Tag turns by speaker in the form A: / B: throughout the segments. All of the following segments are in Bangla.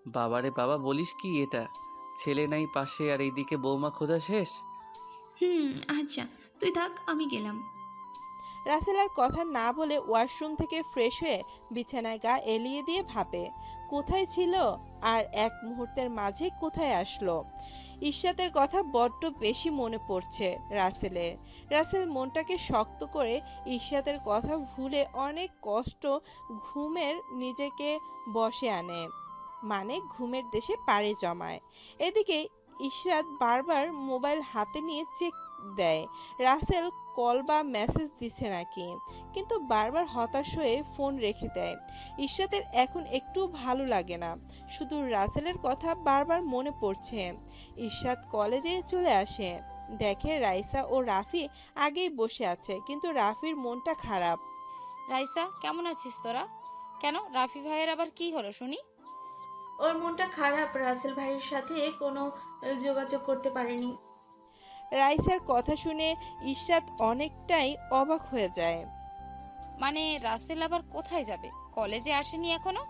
A: বাবারে বাবা, বলিস কি এটা? ছেলে নাই পাশে আর এইদিকে বৌমা খোঁজা শেষ।
B: হুম, আচ্ছা, তুই থাক, আমি গেলাম।
C: রাসেল আর কথা না বলে ওয়াশরুম থেকে ফ্রেশ হয়ে বিছানায় গা এলিয়ে দিয়ে ভাবে কোথায় ছিল আর এক মুহূর্তের মাঝে কোথায় আসলো। ইশরাতের কথা বড্ড বেশি মনে পড়ছে রাসেলের। রাসেল মনটাকে শক্ত করে ইশরাতের কথা ভুলে অনেক কষ্ট ঘুমের নিজেকে বশে আনে, মানে ঘুমের দেশে পাড়ি জমায়। এদিকে ইশরাত বারবার মোবাইল হাতে নিয়ে চেক দেয় রাসেল কল বা মেসেজ দিচ্ছে নাকি, কিন্তু বারবার হতাশ হয়ে ফোন রেখে দেয়। ইশরাতের এখন একটু ভালো লাগে না, শুধু রাসেলের কথা বারবার মনে পড়ছে। ইশরাত কলেজে চলে আসে, দেখে রাইসা ও রাফি আগেই বসে আছে, কিন্তু রাফির মনটা খারাপ।
D: রাইসা, কেমন আছিস তোরা? কেন, রাফি ভাইয়ের আবার কি হলো শুনি?
B: ওর মনটা খারাপ, রাসেল ভাইয়ের সাথে কোনো যোগাযোগ করতে পারেনি।
C: রাইসার কথা শুনে ইশরাত অনেকটাই অবাক হয়ে যায়।
D: মানে রাসেল আবার কোথায় যাবে? কলেজে আসেনি এখনো?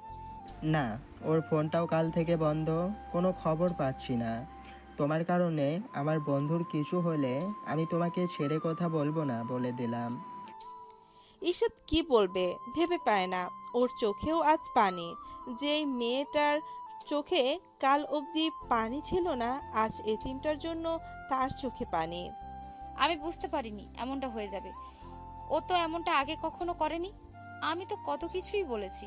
E: না, ওর ফোনটাও কাল থেকে বন্ধ। কোনো খবর পাচ্ছি না। তোমার কারণে আমার বন্ধুর কিছু হলে আমি তোমাকে ছেড়ে কথা বলবো না বলে দিলাম।
C: ঈশাদ কি বলবে ভেবে পায় না, ওর চোখেও আজ পানি। যেই মেয়েটার চোখে কাল অবধি পানি ছিল না, আজ এতিমটার জন্য তার চোখে পানি।
D: আমি বুঝতে পারিনি এমনটা হয়ে যাবে। ও তো এমনটা আগে কখনো করেনি। আমি তো কত কিছুই বলেছি।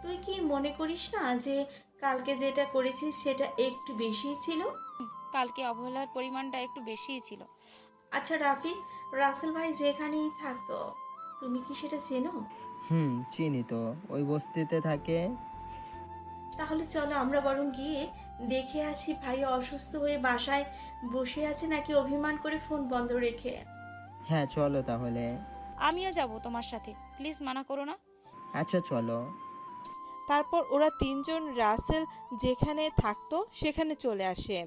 B: তুই কি মনে করিস না যে কালকে যেটা করেছিস সেটা একটু বেশিই ছিল?
D: কালকে অবহেলার পরিমাণটা একটু বেশিই ছিল।
B: আচ্ছা রাফি, রাসেল ভাই যেখানেই থাকতো, তুমি কি সেটা চেনো?
E: চিনি তো, ওই বস্তিতে থাকে।
B: তাহলে চলো আমরা বরং গিয়ে দেখে আসি ভাই অসুস্থ হয়ে বাসায় বসে আছে নাকি অভিমান করে ফোন বন্ধ রেখে।
E: হ্যাঁ চলো তাহলে।
D: আমিও যাব তোমার সাথে, প্লিজ মানা করো না।
E: আচ্ছা চলো।
C: তারপর ওরা তিনজন রাসেল যেখানে থাকতো সেখানে চলে আসে।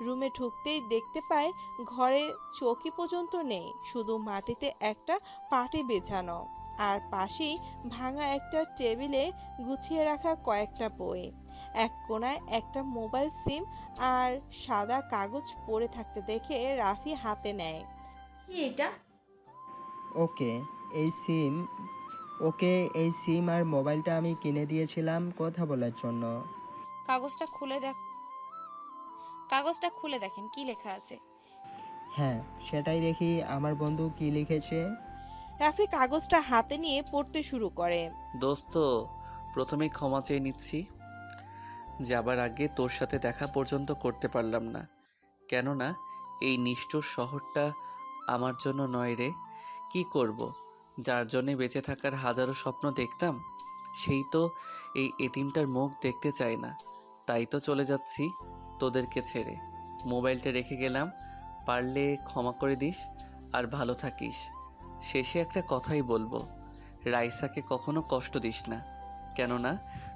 C: রুমে ঢুকতেই দেখতে পায় ঘরে চৌকি পর্যন্ত নেই, শুধু মাটিতে একটা পাটি বেছানো, আর পাশেই ভাঙা একটা টেবিলে গুছিয়ে রাখা কয়েকটা বই। এক কোণায় একটা মোবাইল সিম আর সাদা কাগজ পড়ে থাকতে দেখে রাফি হাতে নেয়।
B: কি এটা?
E: ওকে এই সিম ওকে এই সিম আর মোবাইলটা আমি কিনে দিয়েছিলাম কথা বলার জন্য।
D: কাগজটা খুলে দেখ, কাগজটা খুলে দেখেন কি লেখা আছে।
E: হ্যাঁ, সেটাই দেখি আমার বন্ধু কি লিখেছে।
C: রাফি কাগজটা হাতে নিয়ে পড়তে শুরু করে।
A: দোস্ত, প্রথমেই ক্ষমা চেয়ে নিচ্ছি। যাবার আগে তোর সাথে দেখা পর্যন্ত করতে পারলাম না, কেননা এই নিষ্ঠুর শহরটা আমার জন্য নয় রে। কি করব, যার জন্যে বেঁচে থাকার হাজারো স্বপ্ন দেখতাম, সেই তো এই এতিমটার মুখ দেখতে চায় না। তাই তো চলে যাচ্ছি তোদেরকে ছেড়ে। মোবাইলটা রেখে গেলাম, পারলে ক্ষমা করে দিস আর ভালো থাকিস। শেষে একটা কথাই বলবো, রাইসাকে কখনো কষ্ট দিস না, কেননা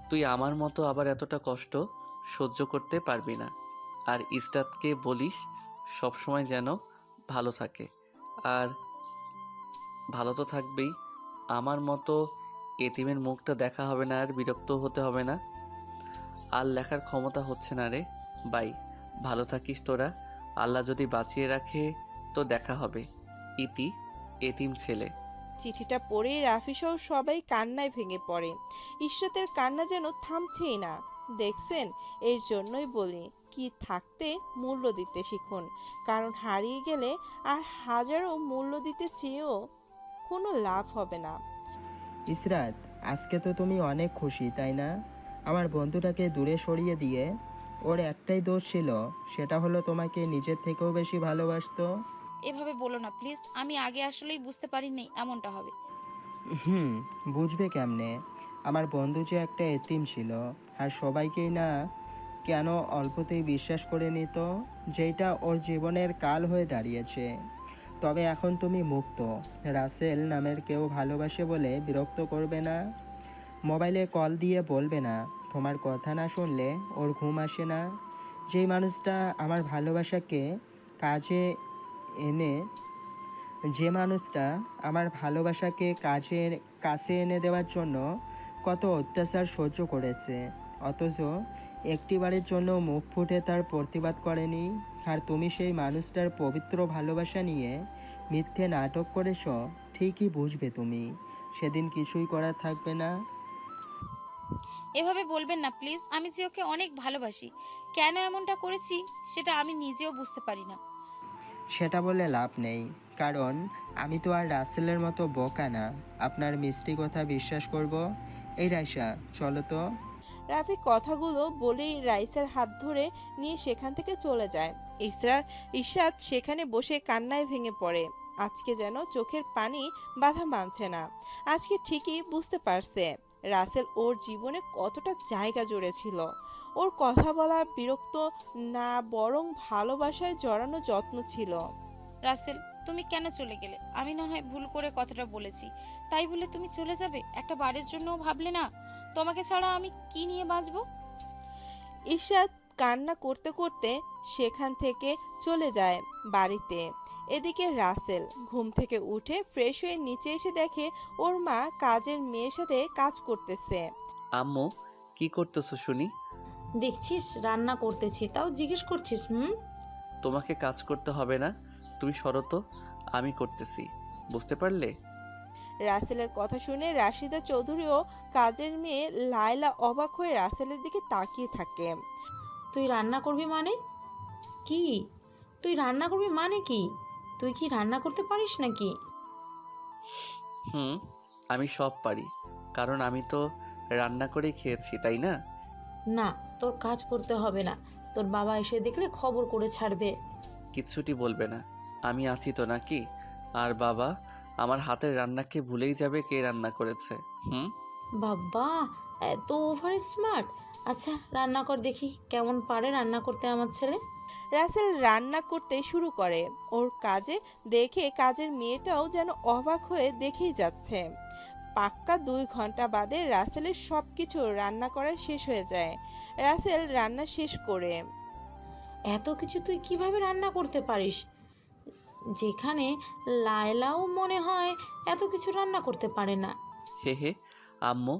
A: তুই আমার মতো আবার এতটা কষ্ট সহ্য করতে পারবি না। আর ইসরাতকে বলিস সবসময় যেন ভালো থাকে। আর ভালো তো থাকবেই, আমার মতো এতিমের মুখটা দেখা হবে না আর বিরক্ত হতে হবে না। আর লেখার ক্ষমতা হচ্ছে না রে। বাই, ভালো থাকিস তোরা। আল্লাহ যদি বাঁচিয়ে রাখে তো দেখা হবে। ইতি, এতিম ছেলে।
C: চিঠিটা পড়ে রাফি সহ সবাই কান্নায় ভেঙে পড়ে। ইশরাতের কান্না যেন থামছেই না। দেখছেন, এর জন্যই বলি কি থাকতে মূল্য দিতে শিখুন, কারণ হারিয়ে গেলে আর হাজারো মূল্য দিতে চেয়েও কোনো লাভ হবে না।
E: ইসরাত, আজকে তো তুমি অনেক খুশি তাই না? আমার বন্ধুটাকে দূরে সরিয়ে দিয়ে। ওর একটাই দোষ ছিল, সেটা হলো তোমাকে নিজের থেকেও বেশি ভালোবাসতো।
D: এভাবে বলো না প্লিজ, আমি আগে আসলেই বুঝতে পারিনি এমনটা হবে।
E: হুম বুঝবে কেমনে? আমার বন্ধু যে একটা এতিম ছিল, আর সবাইকেই না কেন অল্পতেই বিশ্বাস করে নিত, যেটা ওর জীবনের কাল হয়ে দাঁড়িয়েছে। তবে এখন তুমি মুক্ত। রাসেল নামের কেউ ভালোবাসে বলে বিরক্ত করবে না, মোবাইলে কল দিয়ে বলবে না তোমার কথা না শুনলে ওর ঘুম আসে না। যেই মানুষটা আমার ভালোবাসাকে কাজে এনে যে মানুষটা আমার ভালোবাসাকে কাছে এনে দেওয়ার জন্য কত অত্যাচার সহ্য করেছে, অথচ একটিবারের জন্য মুখ ফুটে তার প্রতিবাদ করেনি। আর তুমি সেই মানুষটার পবিত্র ভালোবাসা নিয়ে মিথ্যে নাটক করেছ। ঠিকই বুঝবে তুমি, সেদিন কিছুই করার থাকবে না।
D: এভাবে বলবেন না প্লিজ। আমি যে ওকে অনেক ভালোবাসি, কেন এমনটা করেছি সেটা আমি নিজেও বুঝতে পারি না।
E: সেটা বলে লাভ নেই, কারণ আমি তো আর রাসেলের মতো বোকা না আপনার মিষ্টি কথা বিশ্বাস করব। এই রাইসা, চলো তো।
C: রাফি কথাগুলো বলেই রাইসার হাত ধরে নিয়ে সেখান থেকে চলে যায়। ইশরাত সেখানে বসে কান্নায় ভেঙে পড়ে। আজকে যেন চোখের পানি বাধা মানছে না। আজকে ঠিকই বুঝতে পারছে রাসেল ওর জীবনে কতটা জায়গা জুড়েছিল। ওর কথা বলা বিরক্ত না, বরং ভালোবাসায় জড়ানো যত্ন ছিল।
D: রাসেল, তুমি কেন চলে গেলে? আমি না হয় ভুল করে কথাটা বলেছি, তাই বলে তুমি চলে যাবে? একটা বারের জন্য ভাবলে না তোমাকে ছাড়া আমি কি নিয়ে বাঁচবো?
C: ইশরাত কান্না করতে করতে সেখান থেকে চলে যায় বাড়িতে। এদিকে রাসেল ঘুম থেকে উঠে ফ্রেশ হয়ে নিচে এসে দেখে ওর মা কাজের মেয়ের সাথে কাজ করতেছে।
A: আম্মু, কি করতেছো শুনি?
F: দেখছিস রান্না করতেছি, তাও জিজ্ঞেস করছিস?
A: তোমাকে কাজ করতে হবে না, তুমি সরো তো, আমি করতেছি, বুঝতে পারলে?
C: রাসেলের কথা শুনে রাশিদা চৌধুরীও কাজের মেয়ে লায়লা অবাক হয়ে রাসেলের দিকে তাকিয়ে থাকে।
F: তুই রান্না করবি মানে কি? তুই রান্না করবি মানে কি? তুই কি রান্না করতে পারিস নাকি?
A: হুম, আমি সব পারি, কারণ আমি তো রান্না করে খেয়েছি, তাই না?
F: না, তোর কাজ করতে হবে না। তোর বাবা এসে দেখলে খবর করে ছাড়বে।
A: কিচ্ছুটি বলবে না, আমি আছি তো নাকি? আর বাবা আমার হাতের রান্নাকে ভুলেই যাবে কে রান্না করেছে। হুম।
F: বাবা, এত ওভার স্মার্ট। আচ্ছা রান্না কর দেখি, কেমন পারে রান্না করতে আমার ছেলে।
C: রাসেল রান্না করতে শুরু করে। ওর কাজে দেখে কাজের মেয়েটাও যেন অবাক হয়ে দেখেই যাচ্ছে। পাক্কা 2 ঘন্টা বাদে রাসেলের সব কিছু রান্না করা শেষ হয়ে যায়। রাসেল রান্না শেষ করে
F: এত কিছু তুই কিভাবে রান্না করতে পারিস, যেখানে লায়লাও মনে হয় এত কিছু রান্না করতে পারে না?
A: হে হে, আম্মু,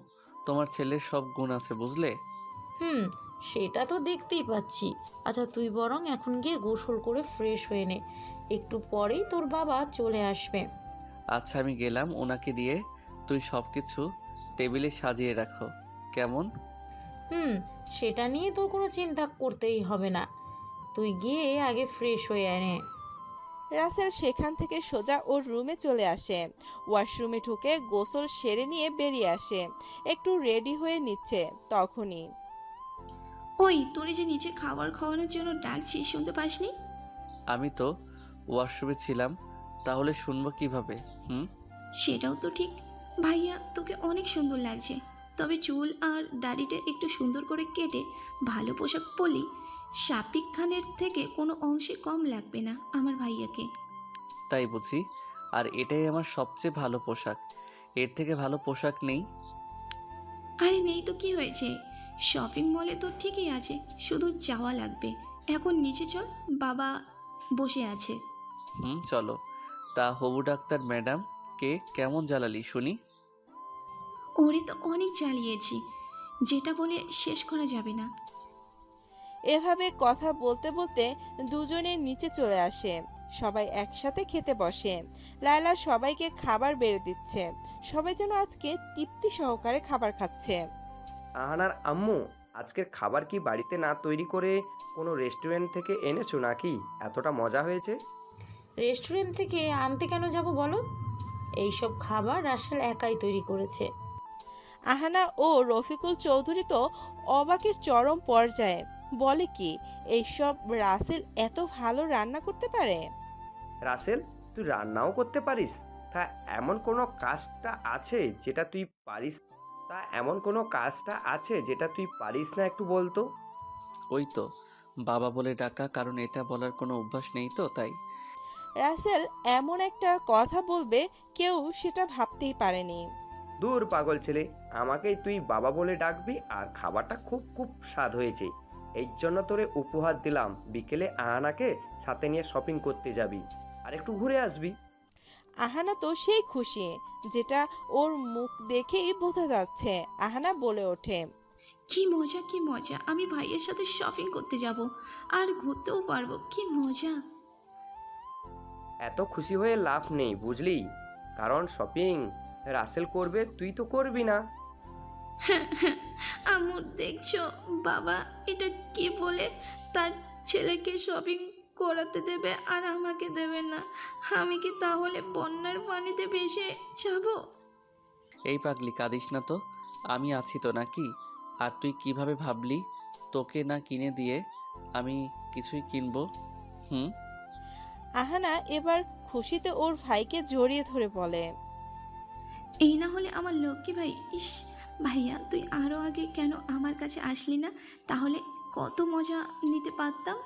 A: তোমার ছেলের সব গুণ আছে বুঝলে।
F: সেটা তো দেখতেই পাচ্ছি। আচ্ছা তুই বরং এখন গিয়ে গোসল করে ফ্রেশ হয়ে নে, একটু পরেই তোর বাবা চলে আসবে।
A: আচ্ছা আমি গেলাম, ওনাকে দিয়ে তুই সব কিছু টেবিলে সাজিয়ে রাখো, কেমন?
F: সেটা নিয়ে তোর কোনো চিন্তা করতেই হবে না, তুই গিয়ে আগে ফ্রেশ হয়ে আনে।
C: রাসেল সেখান থেকে সোজা ওর রুমে চলে আসে। ওয়াশরুমে ঢুকে গোসল সেরে নিয়ে বেরিয়ে আসে। একটু রেডি হয়ে নিচ্ছে তখনই
G: ওই তোরে যে নিচে খাবার খাওয়ানোর জন্য ডাকছি, শুনতে পাসনি?
A: আমি তো ওয়াশরুমে ছিলাম, তাহলে শুনবো কিভাবে? হুম।
G: সেটাও তো ঠিক। ভাইয়া তোকে অনেক সুন্দর লাগছে, তবে চুল আর দাড়িটা একটু সুন্দর করে কেটে ভালো পোশাক পরলি শাপিক খানের থেকে কোনো অংশে কম লাগবে না আমার ভাইয়াকে।
A: তাই বুঝি? আর এটাই আমার সবচেয়ে ভালো পোশাক, এর থেকে ভালো পোশাক নেই।
G: আরে নেই তো কি হয়েছে, শপিং মলে তো ঠিকই আছে, শুধু যাওয়া লাগবে। এখন নিচে চল, বাবা বসে আছে।
A: হুম, চলো। তা হবু ডাক্তার ম্যাডাম কে কেমন জ্বালালি শুনি?
G: ওরে তো অনেক জ্বালিয়েছি, যেটা বলে শেষ করা যাবে না।
C: এভাবে কথা বলতে বলতে দুজনে নিচে চলে আসে। সবাই একসাথে খেতে বসে। লায়লা সবাইকে খাবার বেড়ে দিচ্ছে। সবাই যেন আজকে তৃপ্তি সহকারে খাবার খাচ্ছে।
H: আহানার আম্মু, আজকের খাবার কি বাড়িতে না তৈরি করে কোনো রেস্টুরেন্ট থেকে এনেছো নাকি? এতটা মজা হয়েছে।
F: রেস্টুরেন্ট থেকে আনতে কেন যাব বলো? এইসব খাবার রাসেল একাই তৈরি করেছে।
C: আহানা ও রফিকুল চৌধুরী তো অবাকের চরম পর্যায়ে। বলে কি এইসব রাসেল এত ভালো রান্না করতে পারে?
H: রাসেল, তুই রান্নাও করতে পারিস? তা এমন কোনো কাজটা আছে যেটা তুই পারিস? না, একটু বলতো।
A: ওই তো বাবা বলে ডাকা, কারণ এটা বলার কোনো অভ্যাস নেই তো তাই।
C: রাসেল এমন একটা কথা বলবে কেউ সেটা ভাবতেই পারেনি।
H: দূর পাগল ছেলে, আমাকেই তুই বাবা বলে ডাকবি, আর খাবারটা খুব খুব স্বাদ হয়েছে। এই জন্য তোরে উপহার দিলাম, বিকেলে আহানাকে সাথে নিয়ে শপিং করতে যাবি আর একটু ঘুরে আসবি।
C: আহানা তো সেই খুশি, যেটা ওর মুখ দেখেই বোঝা যাচ্ছে। আহানা বলে ওঠে,
G: কি মজা কি মজা, আমি ভাইয়ের সাথে শপিং করতে যাব আর ঘুরতেও পারবো, কি মজা।
H: এত খুশি হয়ে লাভ নেই বুঝলি, কারণ শপিং রাসেল করবে, তুই তো করবি না।
G: আম্মু দেখছো, বাবা এটা কি বলে তার ছেলেকে শপিং করাতে দেবে আর আমাকে দেবে না? আমি কি তাহলে বন্যার পানিতে ভেসে যাব?
A: এই পাগলি, কাঁদিস না তো, আমি আছি তো নাকি? আর তুই কিভাবে ভাবলি তোকে না কিনে দিয়ে আমি কিছুই কিনবো? হুম।
C: আহানা এবার খুশিতে ওর ভাইকে জড়িয়ে ধরে বলে,
G: এই না হলে আমার লক্ষ্মী ভাই। ইস ভাইয়া, তুই আরও আগে কেন আমার কাছে আসলি না? তাহলে কত মজা নিতে পারতাম।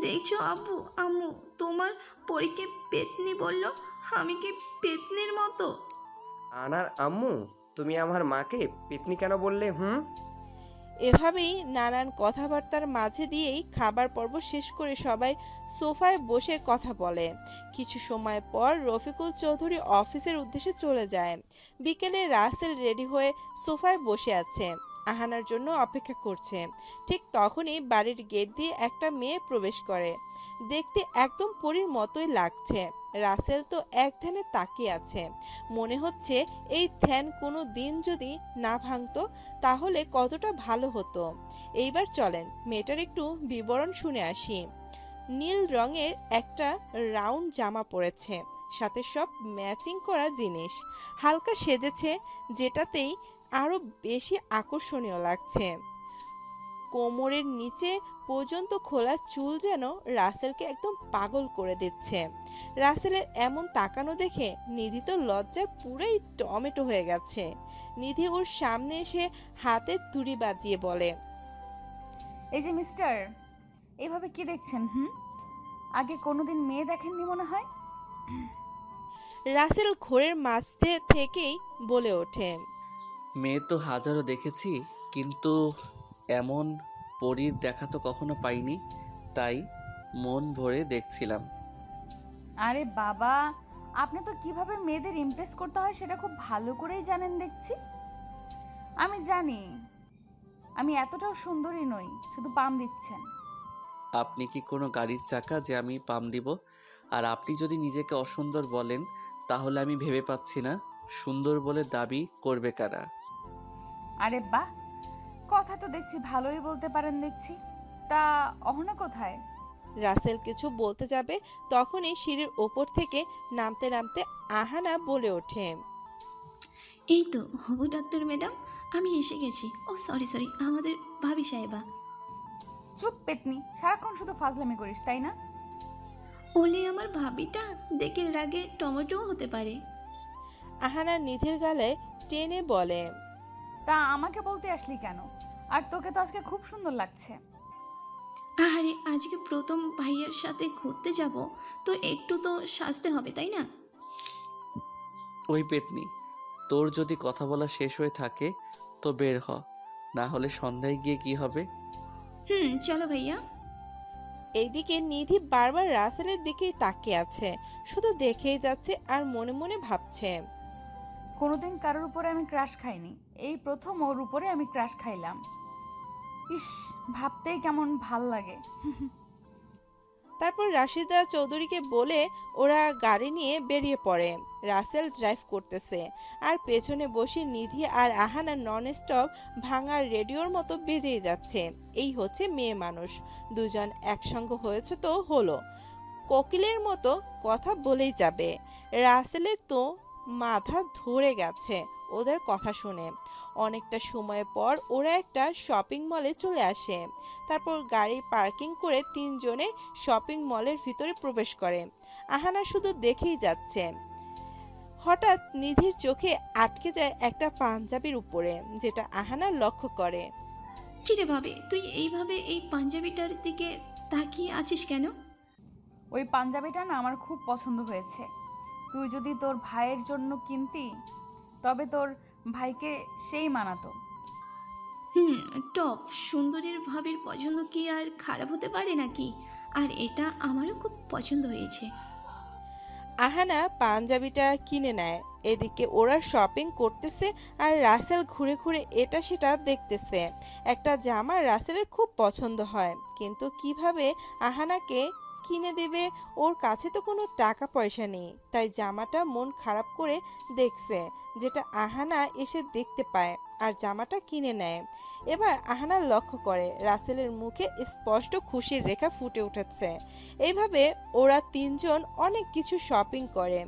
G: দেখছো আব্বু আম্মু, তোমার পরীকে পেতনি বলল, আমি কি পেতনির মতো?
H: আনার আম্মু, তুমি আমার মাকে পেতনি কেন বললে? হুম।
C: এভাবেই নানান কথাবার্তার মাঝে দিয়েই খাবার পর্ব শেষ করে সবাই সোফায় বসে কথা বলে। কিছু সময় পর রফিকুল চৌধুরী অফিসের উদ্দেশ্যে চলে যায়। বিকেলে রাসেল রেডি হয়ে সোফায় বসে আছে, আহানার জন্য অপেক্ষা করছে। ঠিক তখনই বাড়ির গেট দিয়ে একটা মেয়ে প্রবেশ করে। দেখতে একদম পরীর মতোই লাগছে। রাসেল তো এক ধ্যানে তাকিয়ে আছে। মনে হচ্ছে এই ধ্যান কোনো দিন যদি না ভাঙতো তাহলে কতটা ভালো হতো। এইবার চলেন মেয়েটার একটু বিবরণ শুনে আসি। নীল রঙের একটা রাউন্ড জামা পরেছে, সাথে সব ম্যাচিং করা জিনিস। হালকা সেজেছে, যেটাতেই আরো বেশি আকর্ষণীয় লাগছে। কোমরের নিচে পর্যন্ত খোলা চুল যেন রাসেলকে একদম পাগল করে দিচ্ছে। রাসেলের এমন তাকানো দেখে নিধি তো লজ্জায় পুরোই টমেটো হয়ে গেছে। নিধি ওর সামনে এসে হাতে তুড়ি বাজিয়ে বলে,
I: এই যে মিস্টার, এভাবে কি দেখছেন? আগে কোনোদিন মেয়ে দেখেননি মনে হয়।
C: রাসেল ঘোরের মাঝে থেকেই বলে ওঠে,
A: মেয়ে তো হাজারো দেখেছি, কিন্তু এমন পরীর দেখা তো কখনো পাইনি, তাই মন ভরে দেখছিলাম।
I: আরে বাবা, আপনি তো কিভাবে মেয়েদের ইমপ্রেস করতে হয় সেটা খুব ভালো করেই জানেন দেখছি। আমি জানি আমি এতটাও সুন্দরী নই, শুধু পাম দিচ্ছেন।
A: আপনি কি কোনো গাড়ির চাকা যে আমি পাম দিব? আর আপনি যদি নিজেকে অসুন্দর বলেন তাহলে আমি ভেবে পাচ্ছি না সুন্দর বলে দাবি করবে কারা।
I: আরে বাহ, কথা তো দেখছি ভালোই বলতে পারেন দেখছি। তা অহনা কোথায়?
C: রাসেল কিছু বলতে যাবে তখনই সিঁড়ির ওপর থেকে নামতে নামতে আহানা বলে ওঠে,
G: এই তো হবু ডাক্তার ম্যাডাম, আমি এসে গেছি। ও সরি সরি, আমাদের ভাবি সাহেবা।
I: চুপ পেতনি, সারাক্ষণ শুধু ফাজলামি করিস তাই না?
G: ওলে আমার ভাবিটা দেখে রাগে টমেটোও হতে পারে।
C: আহানা নিধির গালে টেনে বলে,
I: তা আমাকে বলতে আসলি কেন? আর তোকে তো আজকে খুব সুন্দর লাগছে।
G: আহারে, আজকে প্রথম ভাইয়ের সাথে ঘুরতে যাব, তো একটু তো সাজতে হবে তাই না?
A: ওই পেতনি, তোর যদি কথা বলা শেষ হয়ে থাকে তো বের হ, না হলে সন্ধ্যায় গিয়ে কি হবে?
G: চলো ভাইয়া।
C: এইদিকে নিধি বারবার রাসেলের দিকেই তাকিয়ে আছে, শুধু দেখেই যাচ্ছে আর মনে মনে ভাবছে,
I: কোনোদিন কারোর উপরে আমি ক্রাশ খাইনি, এই প্রথম ওর উপরে আমি ক্রাশ খাইলাম। ইস, ভাবতেই কেমন ভাল লাগে।
C: তারপর রাশিদা চৌধুরীকে বলে ওরা গাড়ি নিয়ে বেরিয়ে পড়ে। রাসেল ড্রাইভ করতেছে আর পেছনে বসে নিধি আর আহানা নন স্টপ ভাঙার রেডিওর মতো বেজেই যাচ্ছে। এই হচ্ছে মেয়ে মানুষ, দুজন একসঙ্গে হয়েছে তো হলো, কোকিলের মতো কথা বলেই যাবে। রাসেলের তো মাথা ধরে গেছে ওদের কথা শুনে। অনেকটা সময় পর ওরা একটা শপিং মলে চলে আসে। তারপর গাড়ি পার্কিং করে তিনজনে শপিং মলের ভিতরে প্রবেশ করে। আহানা শুধু দেখেই যাচ্ছে। হঠাৎ নিধির চোখে আটকে যায় একটা পাঞ্জাবির উপরে, যেটা আহানা লক্ষ্য করে।
G: কিরে ভাবে, তুই এইভাবে এই পাঞ্জাবিটার দিকে তাকিয়ে আছিস কেন?
I: ওই পাঞ্জাবিটা না আমার খুব পছন্দ হয়েছে। তুই যদি তোর ভাইয়ের জন্য কিনতি তবে তোর ভাইকে সেই মানাতো।
G: টপ সুন্দরীর ভাবির পছন্দ কি আর খারাপ হতে পারে নাকি? আর এটা আমারও খুব পছন্দ হয়েছে।
C: আহানা পাঞ্জাবিটা কিনে নেয়। এদিকে ওরা শপিং করতেছে আর রাসেল ঘুরে ঘুরে এটা সেটা দেখতেছে। একটা জামা রাসেলের খুব পছন্দ হয়, কিন্তু কিভাবে আহানাকে কিনে দেবে? ওর কাছে তো কোনো টাকা পয়সা নেই। তাই জামাটা মন খারাপ করে দেখছে, যেটা আহানা এসে দেখতে পায় আর জামাটা কিনে নেয়। এবার আহানা লক্ষ্য করে রাসেলের মুখে স্পষ্ট খুশির রেখা ফুটে উঠেছে। এইভাবে ওরা তিনজন অনেক কিছু শপিং করে,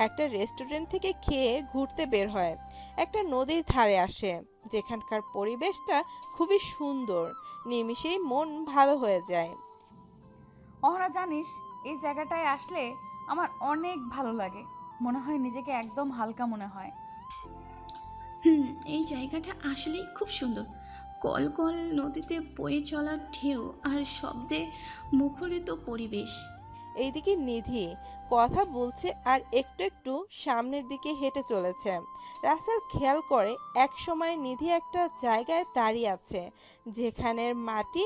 C: একটা রেস্টুরেন্ট থেকে খেয়ে ঘুরতে বের হয়, একটা নদীর ধারে আসে যেখানকার পরিবেশটা খুবই সুন্দর। নিমিষেই মন ভালো হয়ে যায়।
I: অহনা, জানিস এই জায়গাটায় আসলে আমার অনেক ভালো লাগে। মনে হয় নিজেকে একদম হালকা মনে হয়।
G: হুম, এই জায়গাটা আসলেই খুব সুন্দর। কল কল নদীতে বয়ে চলা ঢেউ আর শব্দে মুখরিত পরিবেশ।
C: এইদিকে নিধি কথা বলছে আর একটু একটু সামনের দিকে হেঁটে চলেছে। রাসেল খেয়াল করে এক সময় নিধি একটা জায়গায় দাঁড়িয়ে আছে যেখানের মাটি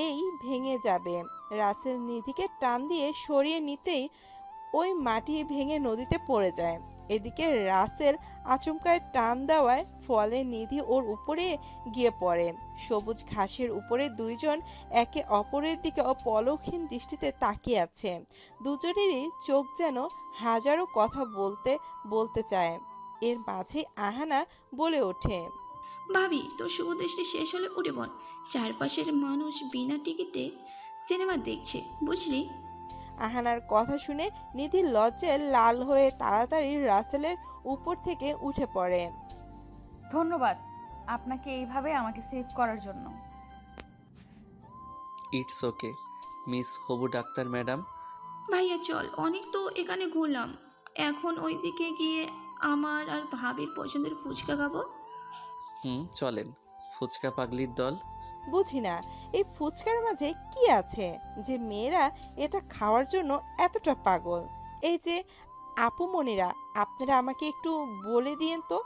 C: এই ভেঙে যাবে। রাসেল নিধিকে টান দিয়ে সরিয়ে নিতেই ওই মাটি ভেঙে নদীতে পড়ে যায়। এদিকে রাসেল আচমকায় টান দেওয়ায় ফলে নিধি ওর উপরে গিয়ে পড়ে। সবুজ ঘাসের উপরে দুইজন একে অপরের দিকে অপলকহীন দৃষ্টিতে তাকিয়ে আছে। দুজনেরই চোখ যেন হাজারো কথা বলতে বলতে চায়। এর মাঝে আহানা বলে ওঠে,
G: ভাবি তোর শুভ দৃষ্টি শেষ হলে উঠে পড়। চারপাশের মানুষ বিনা টিকিটে সিনেমা দেখছে, বুঝলি?
C: আহানার কথা শুনে নিধি লজ্জায় লাল হয়ে তাড়াতাড়ি রাসেলের উপর থেকে উঠে পড়ে।
I: ধন্যবাদ আপনাকে এইভাবে আমাকে সেভ করার জন্য।
A: ইটস ওকে মিস হবু ডাক্তার ম্যাডাম।
G: ভাইয়া চল, অনেক তো এখানে ঘুরলাম, এখন ওইদিকে গিয়ে আমার আর ভাবির পছন্দের ফুচকা খাবো।
A: চলেন ফুচকা পাগলির দল।
C: বুঝি না এই ফুচকার মাঝে কি আছে যে মেয়েরা এটা খাওয়ার জন্য এতটা পাগল। এই যে আপুমনিরা, আপনারা আমাকে একটু বলে দিয়েন তো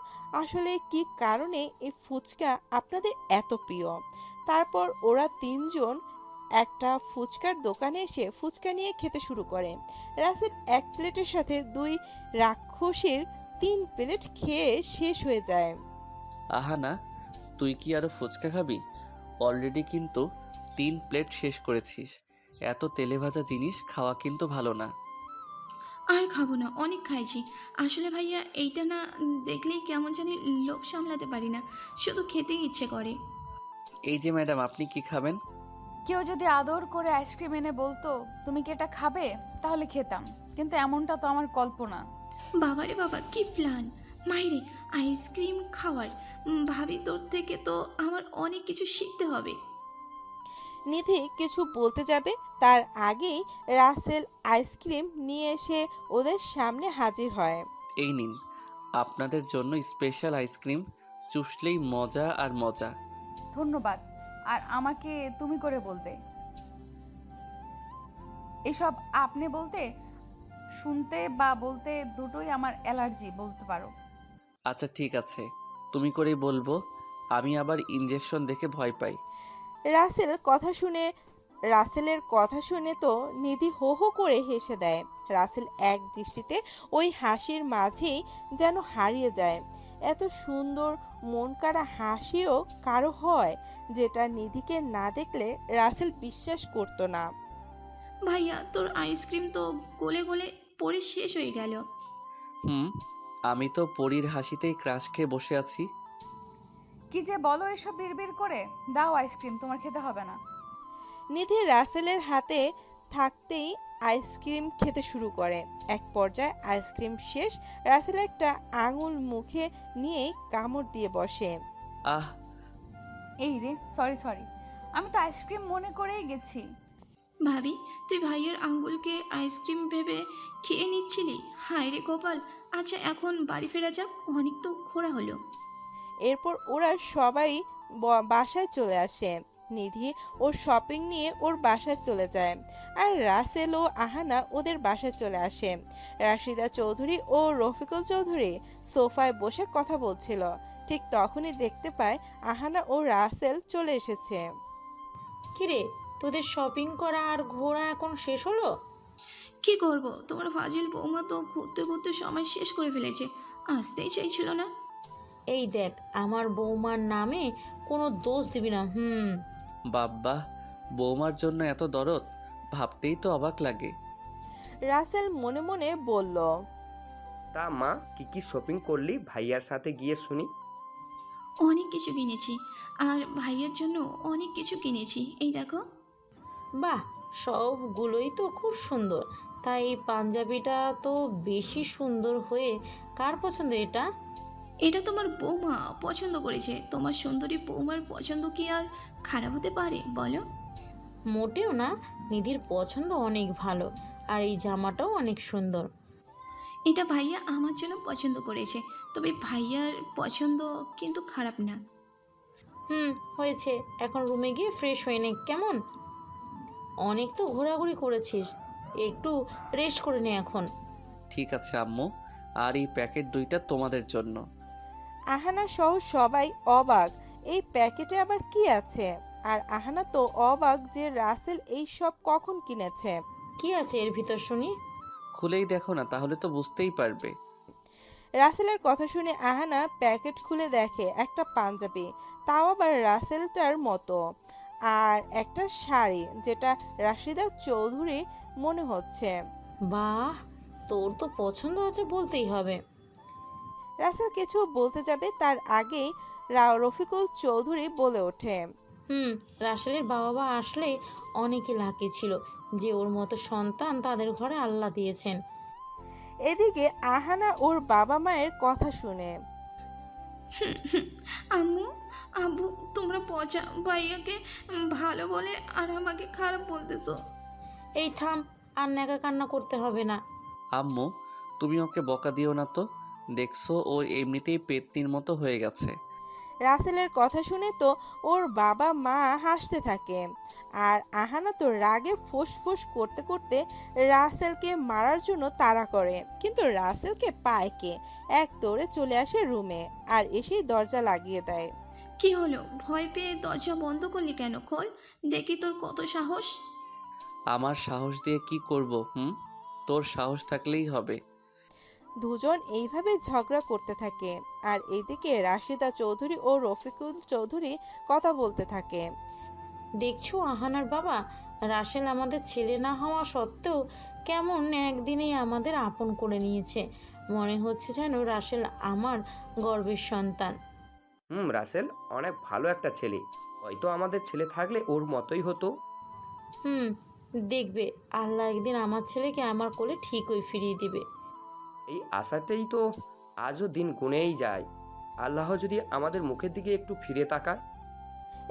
C: আসলে কি কারণে এই ফুচকা আপনাদের এত প্রিয়। তারপর ওরা তিনজন একটা ফুচকার দোকানে এসে ফুচকা নিয়ে খেতে শুরু করে। রাসেল এক প্লেটের সাথে দুই রাক্ষসীর 3 প্লেট খেয়ে শেষ হয়ে যায়।
A: আহানা, তুই কি আরো ফুচকা খাবি? অলরেডি কিন্তু 3 প্লেট শেষ করেছিস। এত তেলে ভাজা জিনিস খাওয়া কিন্তু ভালো না।
G: আর খাবো না, অনেক খাইছি। আসলে ভাইয়া এইটা না দেখলেই কেমন জানি লোভ সামলাতে পারি না, শুধু খেতেই ইচ্ছে করে।
A: এই যে ম্যাডাম, আপনি কি খাবেন?
I: কেউ যদি আদর করে আইসক্রিম এনে বলতো তুমি কি এটা খাবে, তাহলে খেতাম, কিন্তু এমনটা তো আমার কল্পনা।
G: বাবারে বাবা, কি প্ল্যান! মাইরে আইসক্রিম খাওয়ার। ভাবি তোর থেকে তো আমার অনেক কিছু শিখতে হবে।
C: নিধি কিছু বলতে যাবে তার আগেই রাসেল আইসক্রিম নিয়ে এসে ওদের সামনে হাজির হয়।
A: এই নিন আপনাদের জন্য স্পেশাল আইসক্রিম, চুষলেই মজা আর মজা।
I: ধন্যবাদ। আর আমাকে তুমি করে বলবে। এসব আপনি বলতে, শুনতে বা বলতে দুটোই আমার অ্যালার্জি বলতে পারো।
A: আচ্ছা ঠিক আছে, তুমি করেই বলবো। আমি আবার ইনজেকশন দেখে ভয় পাই।
C: রাসেলের কথা শুনে তো নিধি হো হো করে হেসে দেয়। রাসেল এক দৃষ্টিতে ওই হাসির মাঝেই যেন হারিয়ে যায়। এত সুন্দর মন কাড়া হাসিও কারো হয়, যেটা নিধিকে না দেখলে রাসেল বিশ্বাস করতো না।
G: ভাইয়া তোর আইসক্রিম তো গলে গলে পরে শেষ হয়ে গেল।
A: আমি তো পরীর হাসিতেই ক্রাশ খেয়ে বসে আছি।
I: কি যে বলো এসব বিড়বিড় করে, দাও আইসক্রিম, তোমার খেতে হবে না।
C: নিধি রাসেলের হাতে থাকতেই আইসক্রিম খেতে শুরু করে। এক পর্যায়ে আইসক্রিম শেষ, রাসেল একটা আঙুল মুখে নিয়েই কামড় দিয়ে বসে।
A: আহ,
I: এই রে, সরি, আমি তো আইসক্রিম মনে করেই গেছি।
G: ভাবি তুই ভাইয়ের আঙ্গুলকে আইসক্রিম ভেবে খেয়ে নিচ্ছিলি? হায় রে কপাল। আচ্ছা এখন বাড়ি ফেরা যাক, অনেক তো ঘোরা হলো।
C: এরপর ওরা সবাই বাসায় চলে আসে। নিধি ওর শপিং নিয়ে ওর বাসায় চলে যায় আর রাসেল ও আহানা ওদের বাসায় চলে আসে। রাশিদা চৌধুরী ও রফিকুল চৌধুরী সোফায় বসে কথা বলছিল। ঠিক তখনই দেখতে পায় আহানা ও রাসেল চলে এসেছে।
F: কিরে, তোদের শপিং করা আর ঘোরা এখন শেষ হলো?
G: কি করব, তোমার ফাজিল বৌমা তো ঘুরতে ঘুরতে সময় শেষ করে ফেলেছে, আসতেই চাইছিল না।
F: এই দেখ, আমার বৌমার নামে কোনো দোষ দিবি না।
A: বাব্বা, বৌমার জন্য এত দরদ, ভাবতেই তো অবাক লাগে।
C: রাসেল মনে মনে বলল,
H: তা মা, কি কি শপিং করলি ভাইয়ার সাথে গিয়ে শুনি?
G: অনেক কিছু কিনেছি, আর ভাইয়ের জন্য অনেক কিছু কিনেছি, এই দেখো।
F: বাহ, সবগুলোই তো খুব সুন্দর। তাই এই পাঞ্জাবিটা তো বেশি সুন্দর হয়ে কার পছন্দ এটা?
G: এটা তোমার বৌমা পছন্দ করেছে। তোমার সুন্দরী বৌমার পছন্দ কি আর খারাপ হতে পারে বলো?
F: মোটেও না, নিধির পছন্দ অনেক ভালো, আর এই জামাটাও অনেক সুন্দর।
G: এটা ভাইয়া আমার জন্য পছন্দ করেছে, তবে ভাইয়ার পছন্দ কিন্তু খারাপ না।
F: হয়েছে, এখন রুমে গিয়ে ফ্রেশ হয়ে নে কেমন? অনেক তো ঘোরাঘুরি করেছিস, একটু রেস্ট করে নে এখন।
A: ঠিক আছে আম্মু, আর এই প্যাকেট 2টা তোমাদের জন্য।
C: আহানা সহ সবাই অবাক, এই প্যাকেটে আবার কি আছে। আর আহানা তো অবাক যে রাসেল এই সব কখন কিনেছে।
F: কি আছে এর ভিতর শুনি?
A: খুলেই দেখো না, তাহলে তো বুঝতেই পারবে।
C: রাসেলের কথা শুনে আহানা প্যাকেট খুলে দেখে একটা পাঞ্জাবি, তাও আবার রাসেলটার মতো, আর একটা শাড়ি যেটা রাশিদা চৌধুরী মনে হচ্ছে।
F: বাহ, তোর তো পছন্দ আছে বলতেই হবে।
C: রাসেল কিছু বলতে যাবে তার আগেই রফিকুল চৌধুরী বলে ওঠে,
F: রাসেলের বাবা আসলে অনেকে লাকি ছিল যে ওর মতো সন্তান তাদের ঘরে আল্লাহ দিয়েছেন।
C: এদিকে আহানা ওর বাবা মায়ের কথা শুনে,
G: আম্মু, আব্বু, তোমরা পচা ভাইয়াকে ভালো বলে আর আমাকে খারাপ বলতেছো।
F: এই থাম, আর ন্যাকা কান্না করতে হবে না।
A: আম্মু, তুমি ওকে বকা দিও না তো, দেখছো ও এমনিতেই পেতনির মতো হয়ে গেছে।
C: রাসেলের কথা শুনে তো ওর বাবা মা হাসতে থাকে, আর আহানা তো রাগে ফোঁস করতে করতে রাসেলকে মারার জন্য তাড়া করে, কিন্তু রাসেলকে পায় কে, এক দৌড়ে চলে আসে রুমে আর এসেই দরজা লাগিয়ে দেয়।
G: কি হলো, ভয় পেয়ে দরজা বন্ধ করলি কেন? খোল দেখি তোর কত সাহস।
A: আমার সাহস দিয়ে কি করব? তোর সাহস থাকলেই হবে।
C: দুজন এইভাবে ঝগড়া করতে থাকে, আর এইদিকে রাশিদা চৌধুরী ও রফিকুল চৌধুরী কথা বলতে থাকে।
F: দেখছো আহানার বাবা, রাসেল আমাদের ছেলে না হওয়া সত্ত্বেও কেমন একদিনেই আমাদের আপন করে নিয়েছে। মনে হচ্ছে যেন রাসেল আমার গর্বের সন্তান।
H: রাসেল অনেক ভালো একটা ছেলে, হয়তো আমাদের ছেলে থাকলে ওর মতোই হতো।
F: দেখবে, আল্লাহ একদিন আমার ছেলেকে আমার কোলে ঠিকই ফিরিয়ে দিবে।
H: এই আশাতেই তো আজও দিন গুনেই যায়। আল্লাহ যদি আমাদের মুখের দিকে একটু ফিরে তাকায়।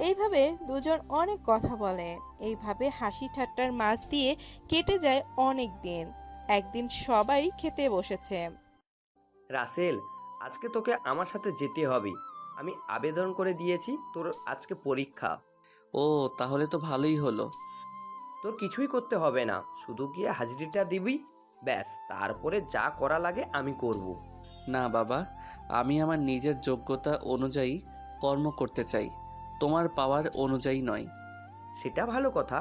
C: এইভাবে দুজন অনেক কথা বলে, এইভাবে হাসি ঠাট্টার মাঝ দিয়ে কেটে যায় অনেক দিন। একদিন সবাই খেতে বসেছে।
H: রাসেল, আজকে তোকে আমার সাথে যেতে হবে। আমি আবেদন করে দিয়েছি, তোর আজকে পরীক্ষা।
A: ও, তাহলে তো ভালোই হলো।
H: তোর কিছুই করতে হবে না, শুধু গিয়ে হাজিরিটা দিবি, ব্যাস। তারপরে যা করা লাগে আমি করব।
A: না বাবা, আমি আমার নিজের যোগ্যতা অনুযায়ী কর্ম করতে চাই, তোমার পাওয়ার অনুযায়ী নয়।
H: সেটা ভালো কথা,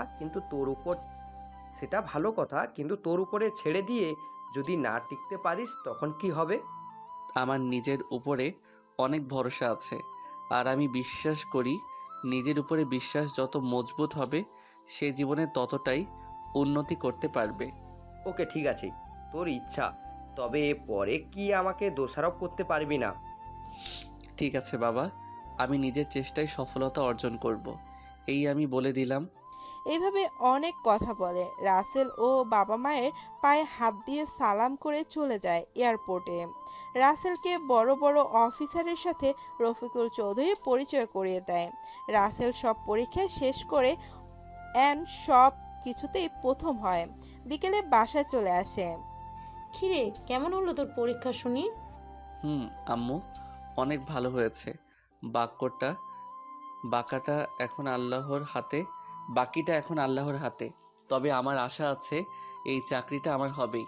H: কিন্তু তোর উপরে ছেড়ে দিয়ে যদি না টিকতে পারিস তখন কি হবে?
A: আমার নিজের উপরে অনেক ভরসা আছে, আর আমি বিশ্বাস করি নিজের উপরে বিশ্বাস যত মজবুত হবে সে জীবনে ততটাই উন্নতি করতে পারবে।
H: ওকে, ঠিক আছে, তোর ইচ্ছা। তবে পরে কি আমাকে দোষারোপ করতে পারবি না।
A: ঠিক আছে বাবা, আমি নিজের চেষ্টায় সফলতা অর্জন করব, এই আমি বলে দিলাম।
C: এইভাবে অনেক কথা বলে। রাসেল ও বাবা মায়ের পায়ে হাত দিয়ে সালাম করে চলে যায় এয়ারপোর্টে। রাসেলকে বড় বড় অফিসারের সাথে রফিকুল চৌধুরী পরিচয় করিয়ে দেয়। রাসেল সব পরীক্ষা শেষ করে সব কিছুতেই প্রথম হয়। বিকেলে বাসায় চলে আসে।
F: কিরে, কেমন হলো তোর পরীক্ষা শুনি?
A: আম্মু, অনেক ভালো হয়েছে। বাকিটা এখন আল্লাহর হাতে। তবে আমার আশা আছে এই চাকরিটা আমার হবেই।